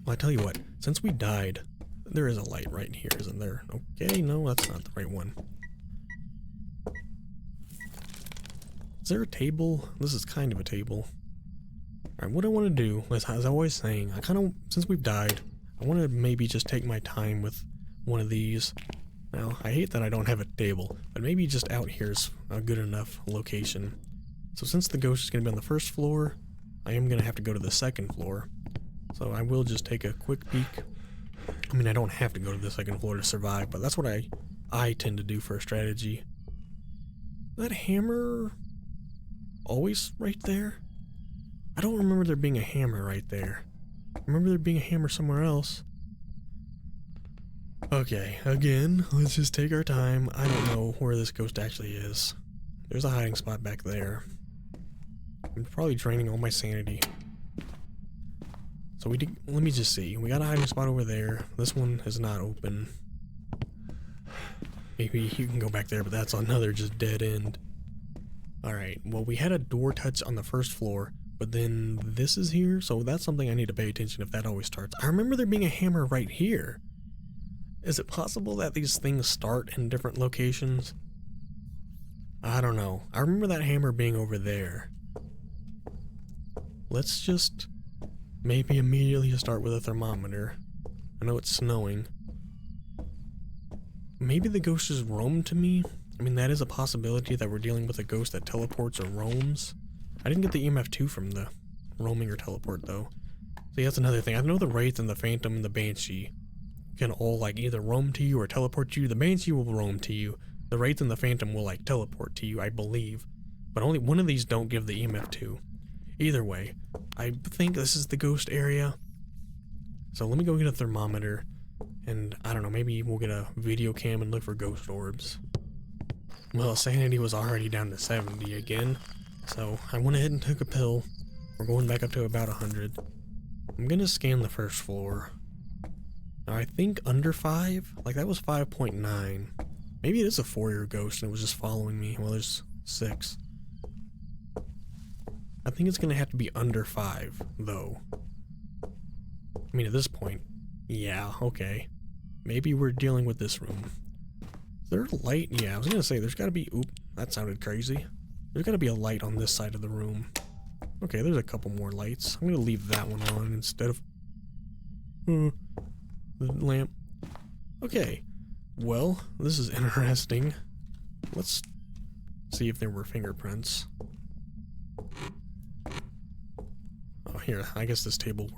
S1: Well, I tell you what, since we died, there is a light right here, isn't there? Okay, no, that's not the right one. Is there a table? This is kind of a table. Alright, what I want to do, as I was always saying, since we've died, I want to maybe just take my time with one of these. Now, I hate that I don't have a table, but maybe just out here is a good enough location. So since the ghost is going to be on the first floor, I am going to have to go to the second floor. So I will just take a quick peek. I mean, I don't have to go to the second floor to survive, but that's what I tend to do for a strategy. That hammer always right there? I don't remember there being a hammer right there. I remember there being a hammer somewhere else. Okay, again, let's just take our time. I don't know where this ghost actually is. There's a hiding spot back there. I'm probably draining all my sanity. So let me just see. We got a hiding spot over there. This one is not open. Maybe you can go back there, but that's another just dead end. Alright, well we had a door touch on the first floor, but then this is here, so that's something I need to pay attention if that always starts. I remember there being a hammer right here. Is it possible that these things start in different locations? I don't know. I remember that hammer being over there. Let's just maybe immediately start with a thermometer. I know it's snowing. Maybe the ghost just roamed to me? I mean, that is a possibility that we're dealing with a ghost that teleports or roams. I didn't get the EMF 2 from the roaming or teleport, though. See, that's another thing. I know the Wraith and the Phantom and the Banshee can all, like, either roam to you or teleport to you. The Banshee will roam to you. The Wraith and the Phantom will, like, teleport to you, I believe. But only one of these don't give the EMF 2. Either way, I think this is the ghost area. So let me go get a thermometer. And, I don't know, maybe we'll get a video cam and look for ghost orbs. Well, sanity was already down to 70 again. So I went ahead and took a pill. We're going back up to about 100. I'm gonna scan the first floor. Now I think under 5? Like that was 5.9. Maybe it is a 4-year ghost and it was just following me. Well, there's 6. I think it's gonna have to be under 5, though. I mean, at this point, yeah, okay. Maybe we're dealing with this room. Is there a light? Yeah, I was gonna say, there's gotta be, oop, that sounded crazy. There's gotta be a light on this side of the room. Okay, there's a couple more lights. I'm gonna leave that one on instead of the lamp. Okay, well, this is interesting. Let's see if there were fingerprints. Oh, here, I guess this table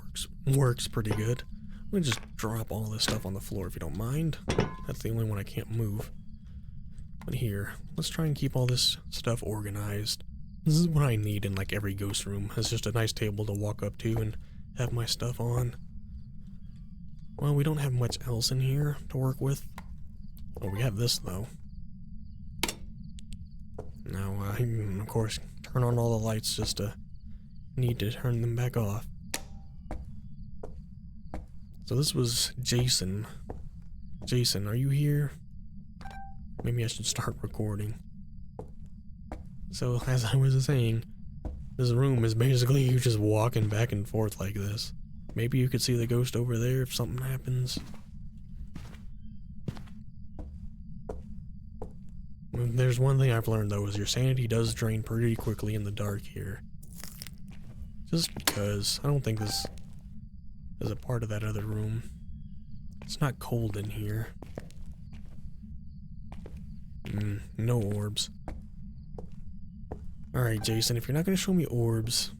S1: works pretty good. I'm gonna just drop all this stuff on the floor if you don't mind. That's the only one I can't move. But here, let's try and keep all this stuff organized. This is what I need in like every ghost room. It's just a nice table to walk up to and have my stuff on. Well, we don't have much else in here to work with. Oh, we have this though. Now, I can, of course, turn on all the lights just to need to turn them back off. So this was Jason. Jason, are you here? Maybe I should start recording. So, as I was saying, this room is basically you just walking back and forth like this. Maybe you could see the ghost over there if something happens. There's one thing I've learned though, is your sanity does drain pretty quickly in the dark here. Just because, I don't think this is a part of that other room. It's not cold in here. No orbs. Alright, Jason, if you're not gonna show me orbs,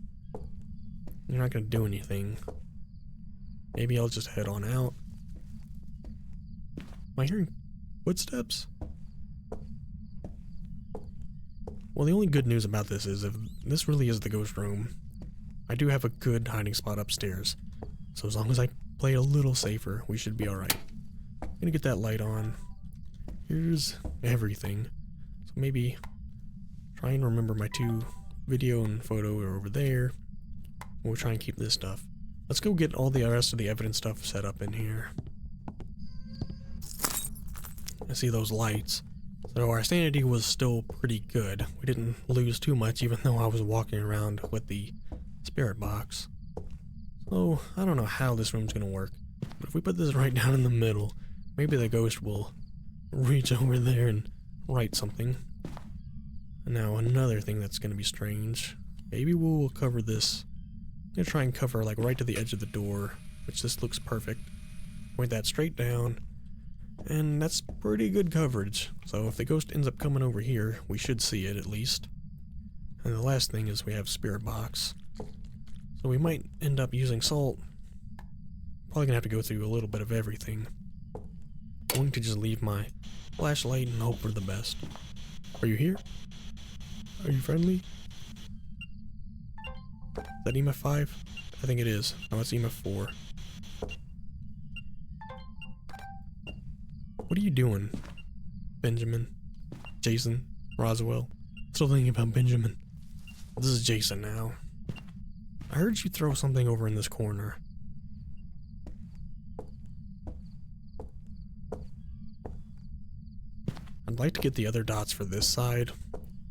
S1: you're not gonna do anything. Maybe I'll just head on out. Am I hearing footsteps? Well, the only good news about this is if this really is the ghost room, I do have a good hiding spot upstairs. So as long as I play a little safer, we should be alright. I'm gonna get that light on. Here's everything. So maybe try and remember my 2 video and photo are over there. We'll try and keep this stuff. Let's go get all the rest of the evidence stuff set up in here. I see those lights. So our sanity was still pretty good. We didn't lose too much even though I was walking around with the spirit box. So I don't know how this room's gonna work. But if we put this right down in the middle, maybe the ghost will reach over there and write something. Now another thing that's gonna be strange. Maybe we'll cover this. I'm gonna try and cover like right to the edge of the door, which this looks perfect. Point that straight down. And that's pretty good coverage. So if the ghost ends up coming over here, we should see it at least. And the last thing is we have spirit box. So we might end up using salt. Probably gonna have to go through a little bit of everything. I'm going to just leave my flashlight and hope for the best. Are you here? Are you friendly? Is that EMF 5? I think it is. No, it's EMF 4. What are you doing, Benjamin? Jason? Roswell? Still thinking about Benjamin. This is Jason now. I heard you throw something over in this corner. I'd like to get the other dots for this side,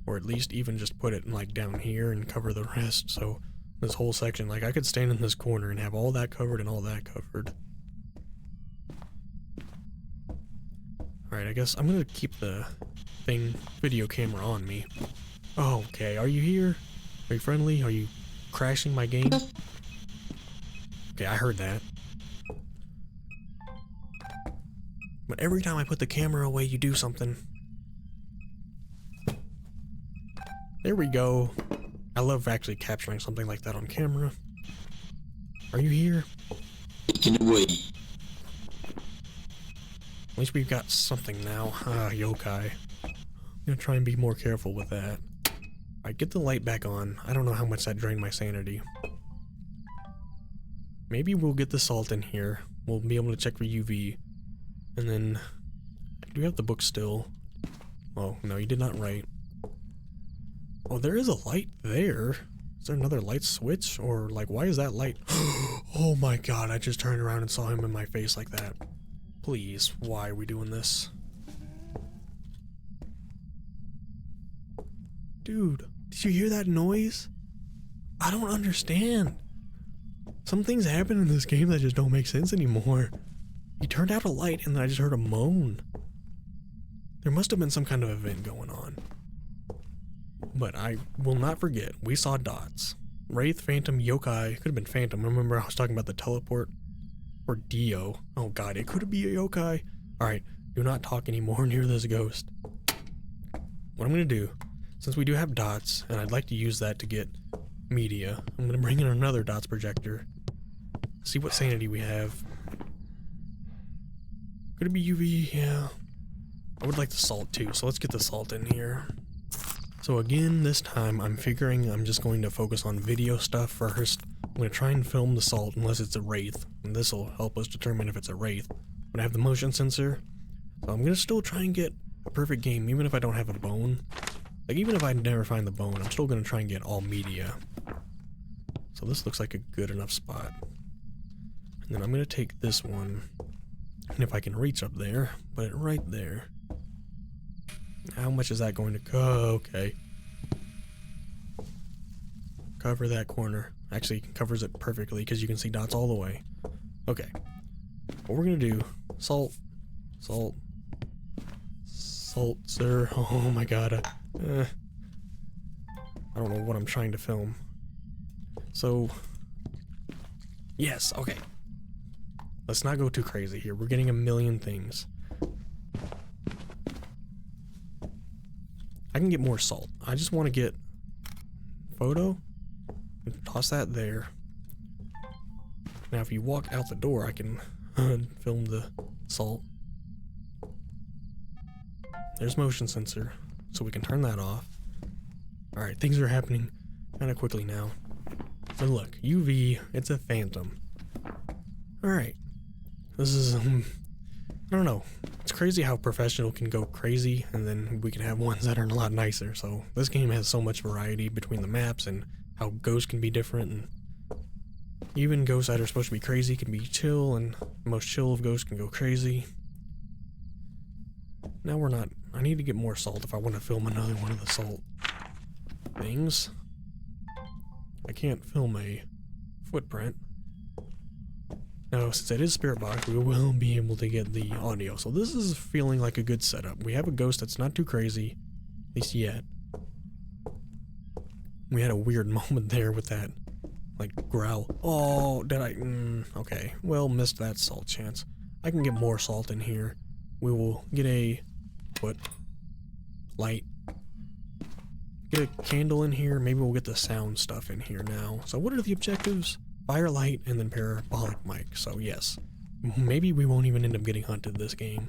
S1: or at least even just put it like down here and cover the rest, so this whole section, like I could stand in this corner and have all that covered and all that covered. Alright, I guess I'm gonna keep the video camera on me. Oh, okay, are you here? Are you friendly? Are you crashing my game? Okay, I heard that. But every time I put the camera away, you do something. There we go. I love actually capturing something like that on camera. Are you here? At least we've got something now. Ah, yokai. I'm gonna try and be more careful with that. Alright, get the light back on. I don't know how much that drained my sanity. Maybe we'll get the salt in here. We'll be able to check for UV. And then, do we have the book still? Oh, no, you did not write. Oh, there is a light there. Is there another light switch? Or, like, why is that light? Oh my god, I just turned around and saw him in my face like that. Please, why are we doing this? Dude, did you hear that noise? I don't understand. Some things happen in this game that just don't make sense anymore. He turned out a light and then I just heard a moan. There must have been some kind of event going on. But I will not forget, we saw dots. Wraith, Phantom, Yokai. Could have been Phantom. Remember I was talking about the teleport? Or Dio. Oh god, it could be a yokai. Alright, do not talk anymore near this ghost. What I'm gonna do, since we do have dots, and I'd like to use that to get media, I'm gonna bring in another dots projector. See what sanity we have. Could it be UV? Yeah. I would like the salt too, so let's get the salt in here. So again, this time I'm figuring I'm just going to focus on video stuff first. I'm going to try and film the salt unless it's a wraith, and this will help us determine if it's a wraith. But I have the motion sensor, so I'm going to still try and get a perfect game even if I don't have a bone. Like even if I never find the bone, I'm still going to try and get all media. So this looks like a good enough spot. And then I'm going to take this one, and if I can reach up there, put it right there. How much is that going to go? Okay. Cover that corner. Actually, it covers it perfectly because you can see dots all the way. Okay. What we're going to do, salt, salt, salt, sir. Oh my god. I don't know what I'm trying to film. So, yes, okay. Let's not go too crazy here. We're getting a million things. I can get more salt. I just want to get photo. Toss that there. Now if you walk out the door, I can film the salt. There's motion sensor, so we can turn that off. Alright, things are happening kind of quickly now. But look, UV, it's a phantom. Alright. This is, I don't know. It's crazy how professional can go crazy, and then we can have ones that are a lot nicer. So this game has so much variety between the maps and how ghosts can be different, and even ghosts that are supposed to be crazy can be chill, and the most chill of ghosts can go crazy. Now we're not... I need to get more salt if I want to film another one of the salt things. I can't film a footprint. Now, since it is Spirit Box, we will be able to get the audio. So this is feeling like a good setup. We have a ghost that's not too crazy, at least yet. We had a weird moment there with that, like, growl. Oh, did I? Okay, well, missed that salt chance. I can get more salt in here. We will get a light. Get a candle in here. Maybe we'll get the sound stuff in here now. So what are the objectives? Fire, light, and then parabolic mic. So yes, maybe we won't even end up getting hunted this game.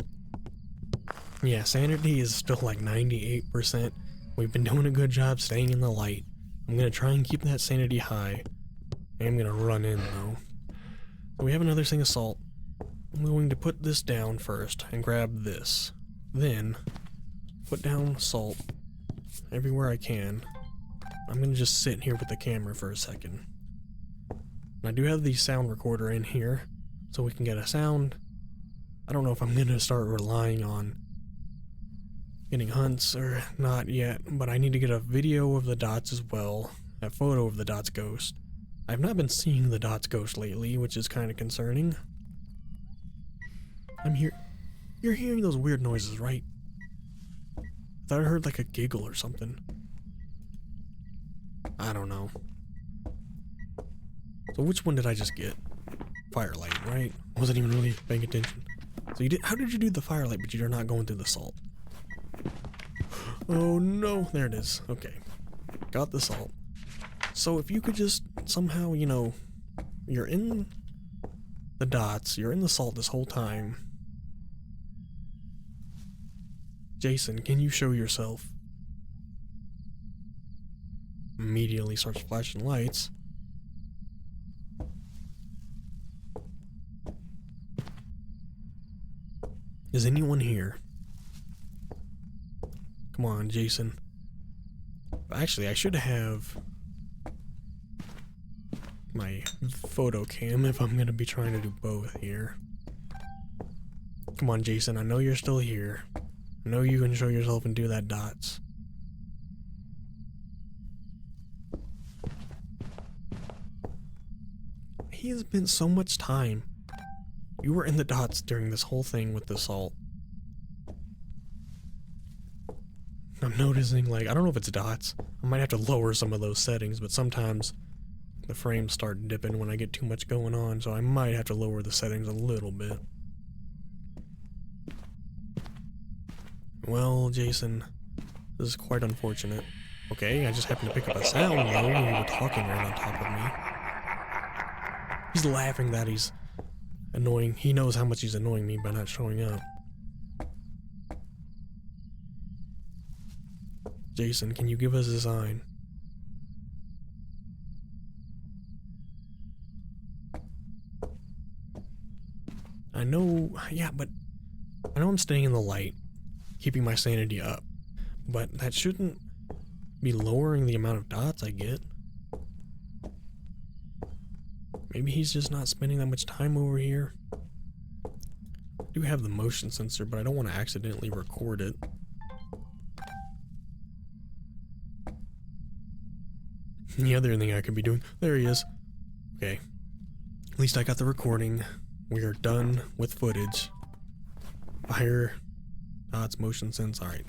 S1: Yeah, sanity is still like 98%. We've been doing a good job staying in the light. I'm gonna try and keep that sanity high. I'm gonna run in though. So we have another thing of salt. I'm going to put this down first and grab this. Then put down salt everywhere I can. I'm gonna just sit here with the camera for a second. And I do have the sound recorder in here, so we can get a sound. I don't know if I'm gonna start relying on getting hunts or not yet, but I need to get a video of the dots as well, a photo of the dots ghost. I've not been seeing the dots ghost lately, which is kind of concerning. You're hearing those weird noises, right? I thought I heard like a giggle or something. I don't know. So which one did I just get? Firelight, right? Wasn't even really paying attention. So you did. How did you do the firelight, but you're not going through the salt? Oh no, there it is. Okay, got the salt. So if you could just somehow, you know, you're in the dots, you're in the salt this whole time. Jason, can you show yourself? Immediately starts flashing lights. Is anyone here? Come on, Jason. Actually, I should have my photo cam if I'm gonna be trying to do both here. Come on, Jason, I know you're still here. I know you can show yourself and do that dots. He has spent so much time. You were in the dots during this whole thing with the salt. I'm noticing, like, I don't know if it's dots. I might have to lower some of those settings, but sometimes the frames start dipping when I get too much going on, so I might have to lower the settings a little bit. Well, Jason, this is quite unfortunate. Okay, I just happened to pick up a sound though when you were talking right on top of me. He's laughing that he's annoying. He knows how much he's annoying me by not showing up. Jason, can you give us a sign? I know, yeah, but I know I'm staying in the light, keeping my sanity up, but that shouldn't be lowering the amount of dots I get. Maybe he's just not spending that much time over here. I do have the motion sensor, but I don't want to accidentally record it. The other thing I could be doing... There he is. Okay. At least I got the recording. We are done with footage. Fire, dots, motion sense. Alright.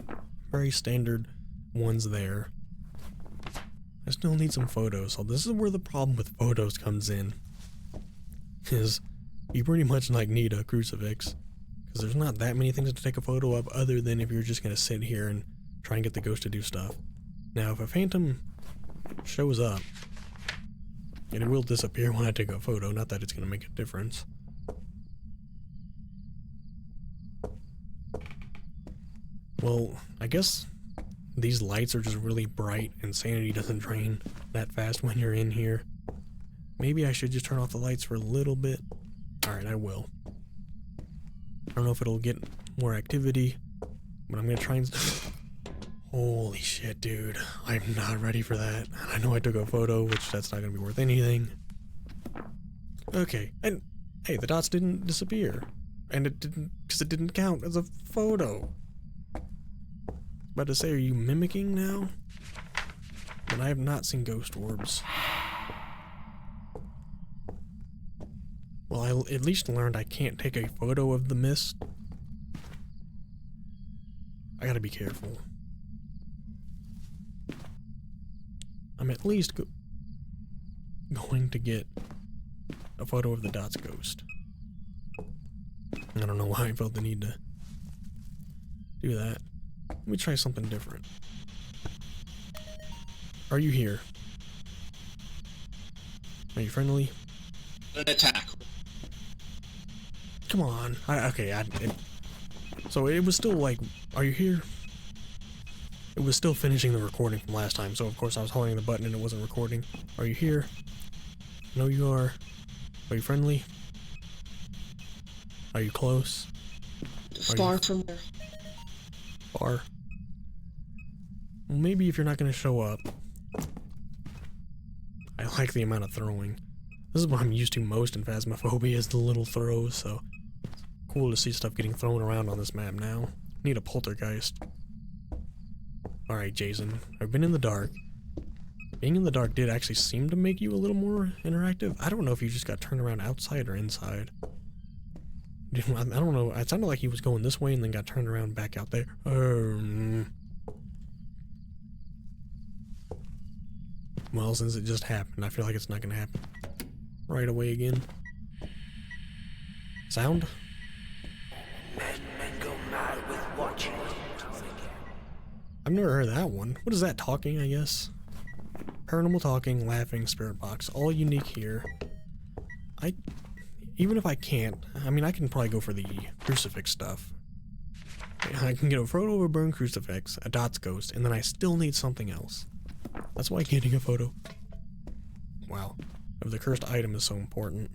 S1: Very standard ones there. I still need some photos. So this is where the problem with photos comes in. Is you pretty much like need a crucifix. Because there's not that many things to take a photo of other than if you're just going to sit here and try and get the ghost to do stuff. Now, if a phantom shows up, and it will disappear when I take a photo, not that it's going to make a difference. Well, I guess these lights are just really bright and sanity doesn't drain that fast when you're in here. Maybe I should just turn off the lights for a little bit. Alright, I will. I don't know if it'll get more activity, but I'm gonna try and... Holy shit, dude. I'm not ready for that. I know I took a photo, which that's not gonna be worth anything. Okay, and hey, the dots didn't disappear. And it didn't, because it didn't count as a photo. About to say, are you mimicking now? But I have not seen ghost orbs. Well, I at least learned I can't take a photo of the mist. I gotta be careful. I'm at least going to get a photo of the dots ghost. I don't know why I felt the need to do that. Let me try something different. Are you here? Are you friendly?
S2: An attack.
S1: Come on. So it was still like, are you here? It was still finishing the recording from last time, so of course I was holding the button and it wasn't recording. Are you here? No, you are. Are you friendly? Are you close?
S2: Far from there.
S1: Far? Well, maybe if you're not going to show up. I like the amount of throwing. This is what I'm used to most in Phasmophobia, is the little throws, so it's cool to see stuff getting thrown around on this map now. Need a poltergeist. Alright, Jason. I've been in the dark. Being in the dark did actually seem to make you a little more interactive. I don't know if you just got turned around outside or inside. I don't know. It sounded like he was going this way and then got turned around back out there. Well, since it just happened, I feel like it's not going to happen right away again. Sound?
S3: Men go mad with watching.
S1: I've never heard that one. What is that? Talking, I guess? Paranormal talking, laughing, spirit box. All unique here. Even if I can't, I mean, I can probably go for the crucifix stuff. I can get a photo of a burned crucifix, a dots ghost, and then I still need something else. That's why getting a photo, wow, of the cursed item is so important.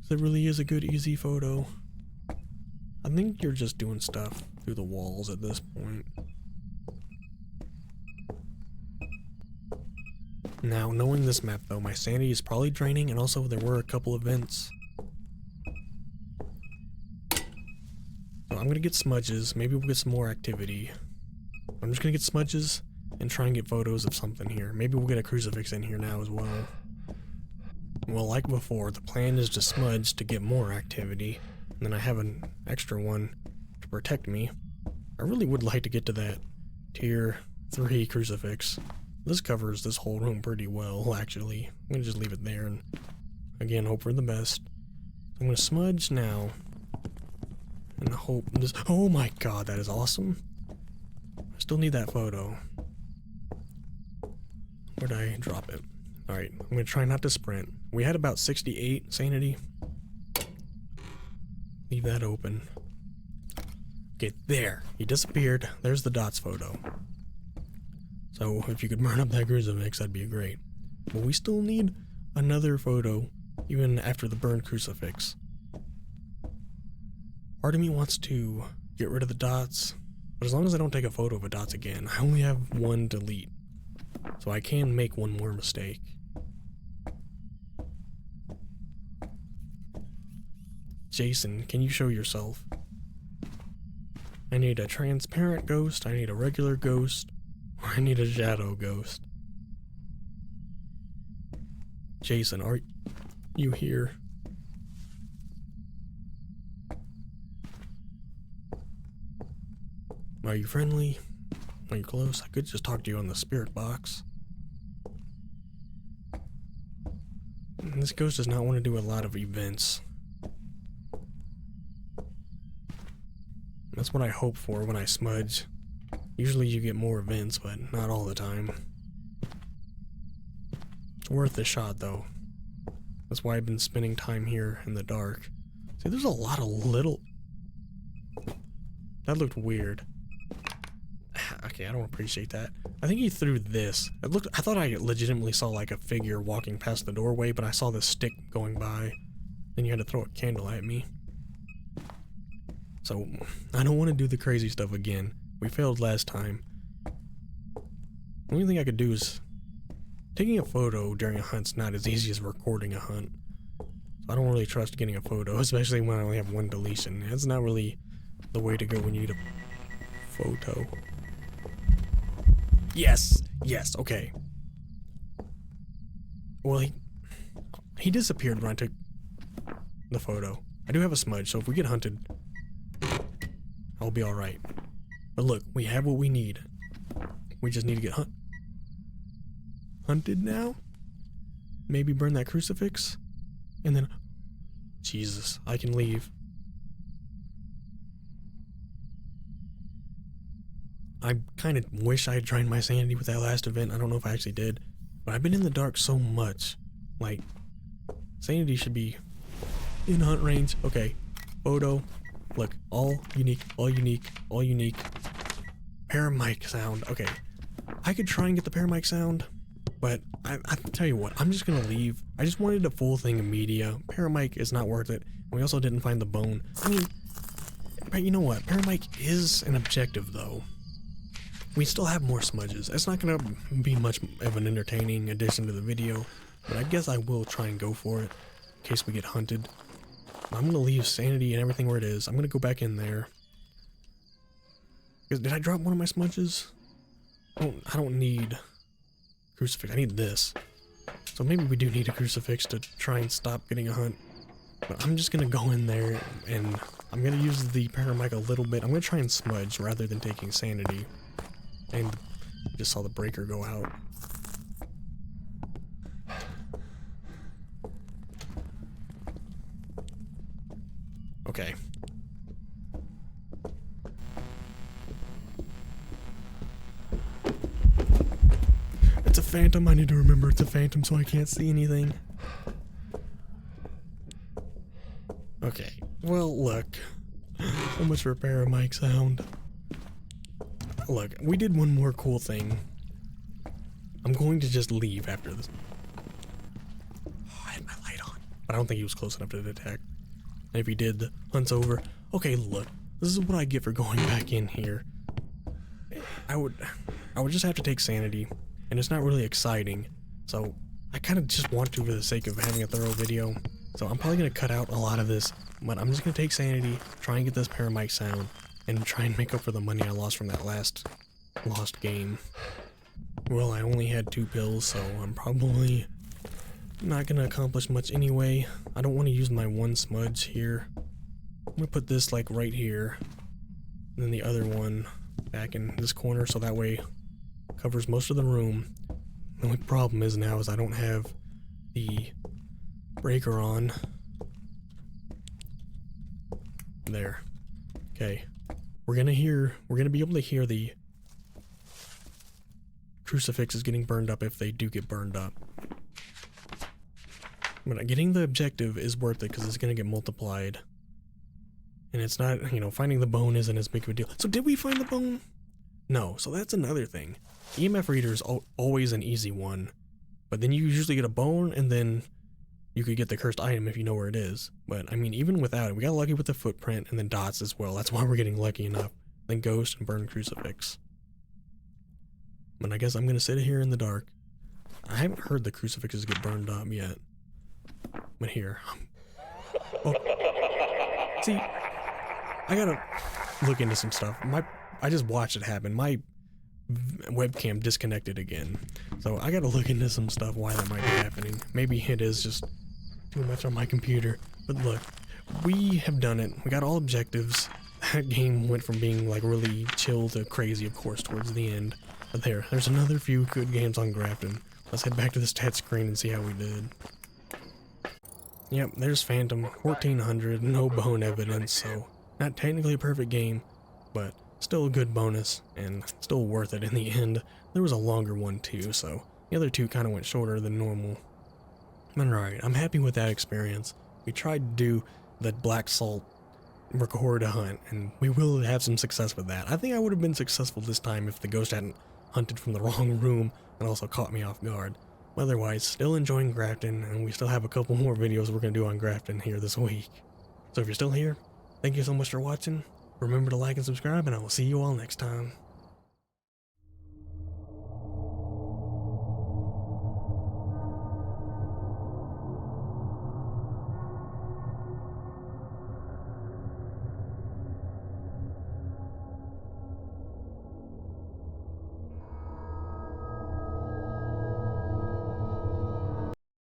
S1: It really is a good, easy photo. I think you're just doing stuff through the walls at this point. Now, knowing this map though, my sanity is probably draining, and also there were a couple events. So I'm gonna get smudges, maybe we'll get some more activity. I'm just gonna get smudges and try and get photos of something here. Maybe we'll get a crucifix in here now as well. Well, like before, the plan is to smudge to get more activity, and then I have an extra one to protect me. I really would like to get to that tier 3 crucifix. This covers this whole room pretty well, actually. I'm gonna just leave it there and, again, hope for the best. I'm gonna smudge now. And hope this— oh my god, that is awesome. I still need that photo. Where'd I drop it? Alright, I'm gonna try not to sprint. We had about 68 sanity. Leave that open. Okay, there. He disappeared. There's the dots photo. So, if you could burn up that crucifix, that'd be great. But we still need another photo, even after the burned crucifix. Part of me wants to get rid of the dots, but as long as I don't take a photo of a dots again, I only have one delete. So I can make one more mistake. Jason, can you show yourself? I need a transparent ghost, I need a regular ghost, or I need a shadow ghost. Jason, are you here? Are you friendly? Are you close? I could just talk to you on the spirit box. This ghost does not want to do a lot of events. That's what I hope for when I smudge. Usually you get more events, but not all the time. It's worth the shot though. That's why I've been spending time here in the dark. See, there's a lot of little... That looked weird. Okay, I don't appreciate that. I think he threw this. It looked... I thought I legitimately saw like a figure walking past the doorway, but I saw the stick going by. Then you had to throw a candle at me. So, I don't want to do the crazy stuff again. We failed last time. The only thing I could do is... Taking a photo during a hunt's not as easy as recording a hunt. So I don't really trust getting a photo, especially when I only have one deletion. That's not really the way to go when you need a photo. Yes! Yes, okay. Well, he disappeared when I took the photo. I do have a smudge, so if we get hunted, I'll be alright. But look, we have what we need. We just need to get hunted now? Maybe burn that crucifix? And then... Jesus, I can leave. I kind of wish I had drained my sanity with that last event. I don't know if I actually did. But I've been in the dark so much. Like, sanity should be in hunt range. Okay, photo. Look, all unique, all unique, all unique. Paramic sound. Okay, I could try and get the paramic sound, but I tell you what, I'm just gonna leave. I just wanted a full thing of media. Paramic is not worth it. We also didn't find the bone. I mean, but you know what? Paramic is an objective, though. We still have more smudges. It's not gonna be much of an entertaining addition to the video, but I guess I will try and go for it in case we get hunted. I'm gonna leave sanity and everything where it is. I'm gonna go back in there. Did I drop one of my smudges? I don't need crucifix. I need this. So maybe we do need a crucifix to try and stop getting a hunt. But I'm just gonna go in there and I'm gonna use the paramic a little bit. I'm gonna try and smudge rather than taking sanity. And just saw the breaker go out. Okay. It's a phantom. I need to remember it's a phantom so I can't see anything. Okay. Well, look. So much for paramic sound. Look, we did one more cool thing. I'm going to just leave after this. Oh, I had my light on. But I don't think he was close enough to detect. And if he did, the hunt's over. Okay, look. This is what I get for going back in here. I would just have to take sanity. And it's not really exciting. So, I kind of just want to for the sake of having a thorough video. So I'm probably going to cut out a lot of this. But I'm just going to take sanity, try and get this paramic sound, and try and make up for the money I lost from that last lost game. Well, I only had 2 pills, so I'm probably not going to accomplish much anyway. I don't want to use my one smudge here. I'm going to put this like right here, and then the other one back in this corner so that way it covers most of the room. The only problem is now is I don't have the breaker on. There. Okay. We're gonna be able to hear the crucifixes getting burned up if they do get burned up. But getting the objective is worth it because it's gonna get multiplied. And it's not, you know, finding the bone isn't as big of a deal. So did we find the bone? No, so that's another thing. EMF reader is always an easy one. But then you usually get a bone and then you could get the cursed item if you know where it is. But, I mean, even without it, we got lucky with the footprint and then dots as well. That's why we're getting lucky enough. Then ghost and burn crucifix. But I guess I'm going to sit here in the dark. I haven't heard the crucifixes get burned up yet. But here. Oh. See, I gotta look into some stuff. I just watched it happen. My webcam disconnected again. So I gotta look into some stuff why that might be happening. Maybe it is just too much on my computer. But look, we have done it. We got all objectives. That game went from being like really chill to crazy, of course, towards the end. But there's another few good games on Grafton. Let's head back to the stat screen and see how we did. Yep, there's Phantom, 1400, no bone evidence, so not technically a perfect game, but still a good bonus and still worth it in the end. There was a longer one too, so the other two kind of went shorter than normal. But alright, I'm happy with that experience. We tried to do the black salt record a hunt, and we will have some success with that. I think I would have been successful this time if the ghost hadn't hunted from the wrong room and also caught me off guard. Otherwise, still enjoying Grafton, and we still have a couple more videos we're going to do on Grafton here this week. So if you're still here, thank you so much for watching. Remember to like and subscribe, and I will see you all next time.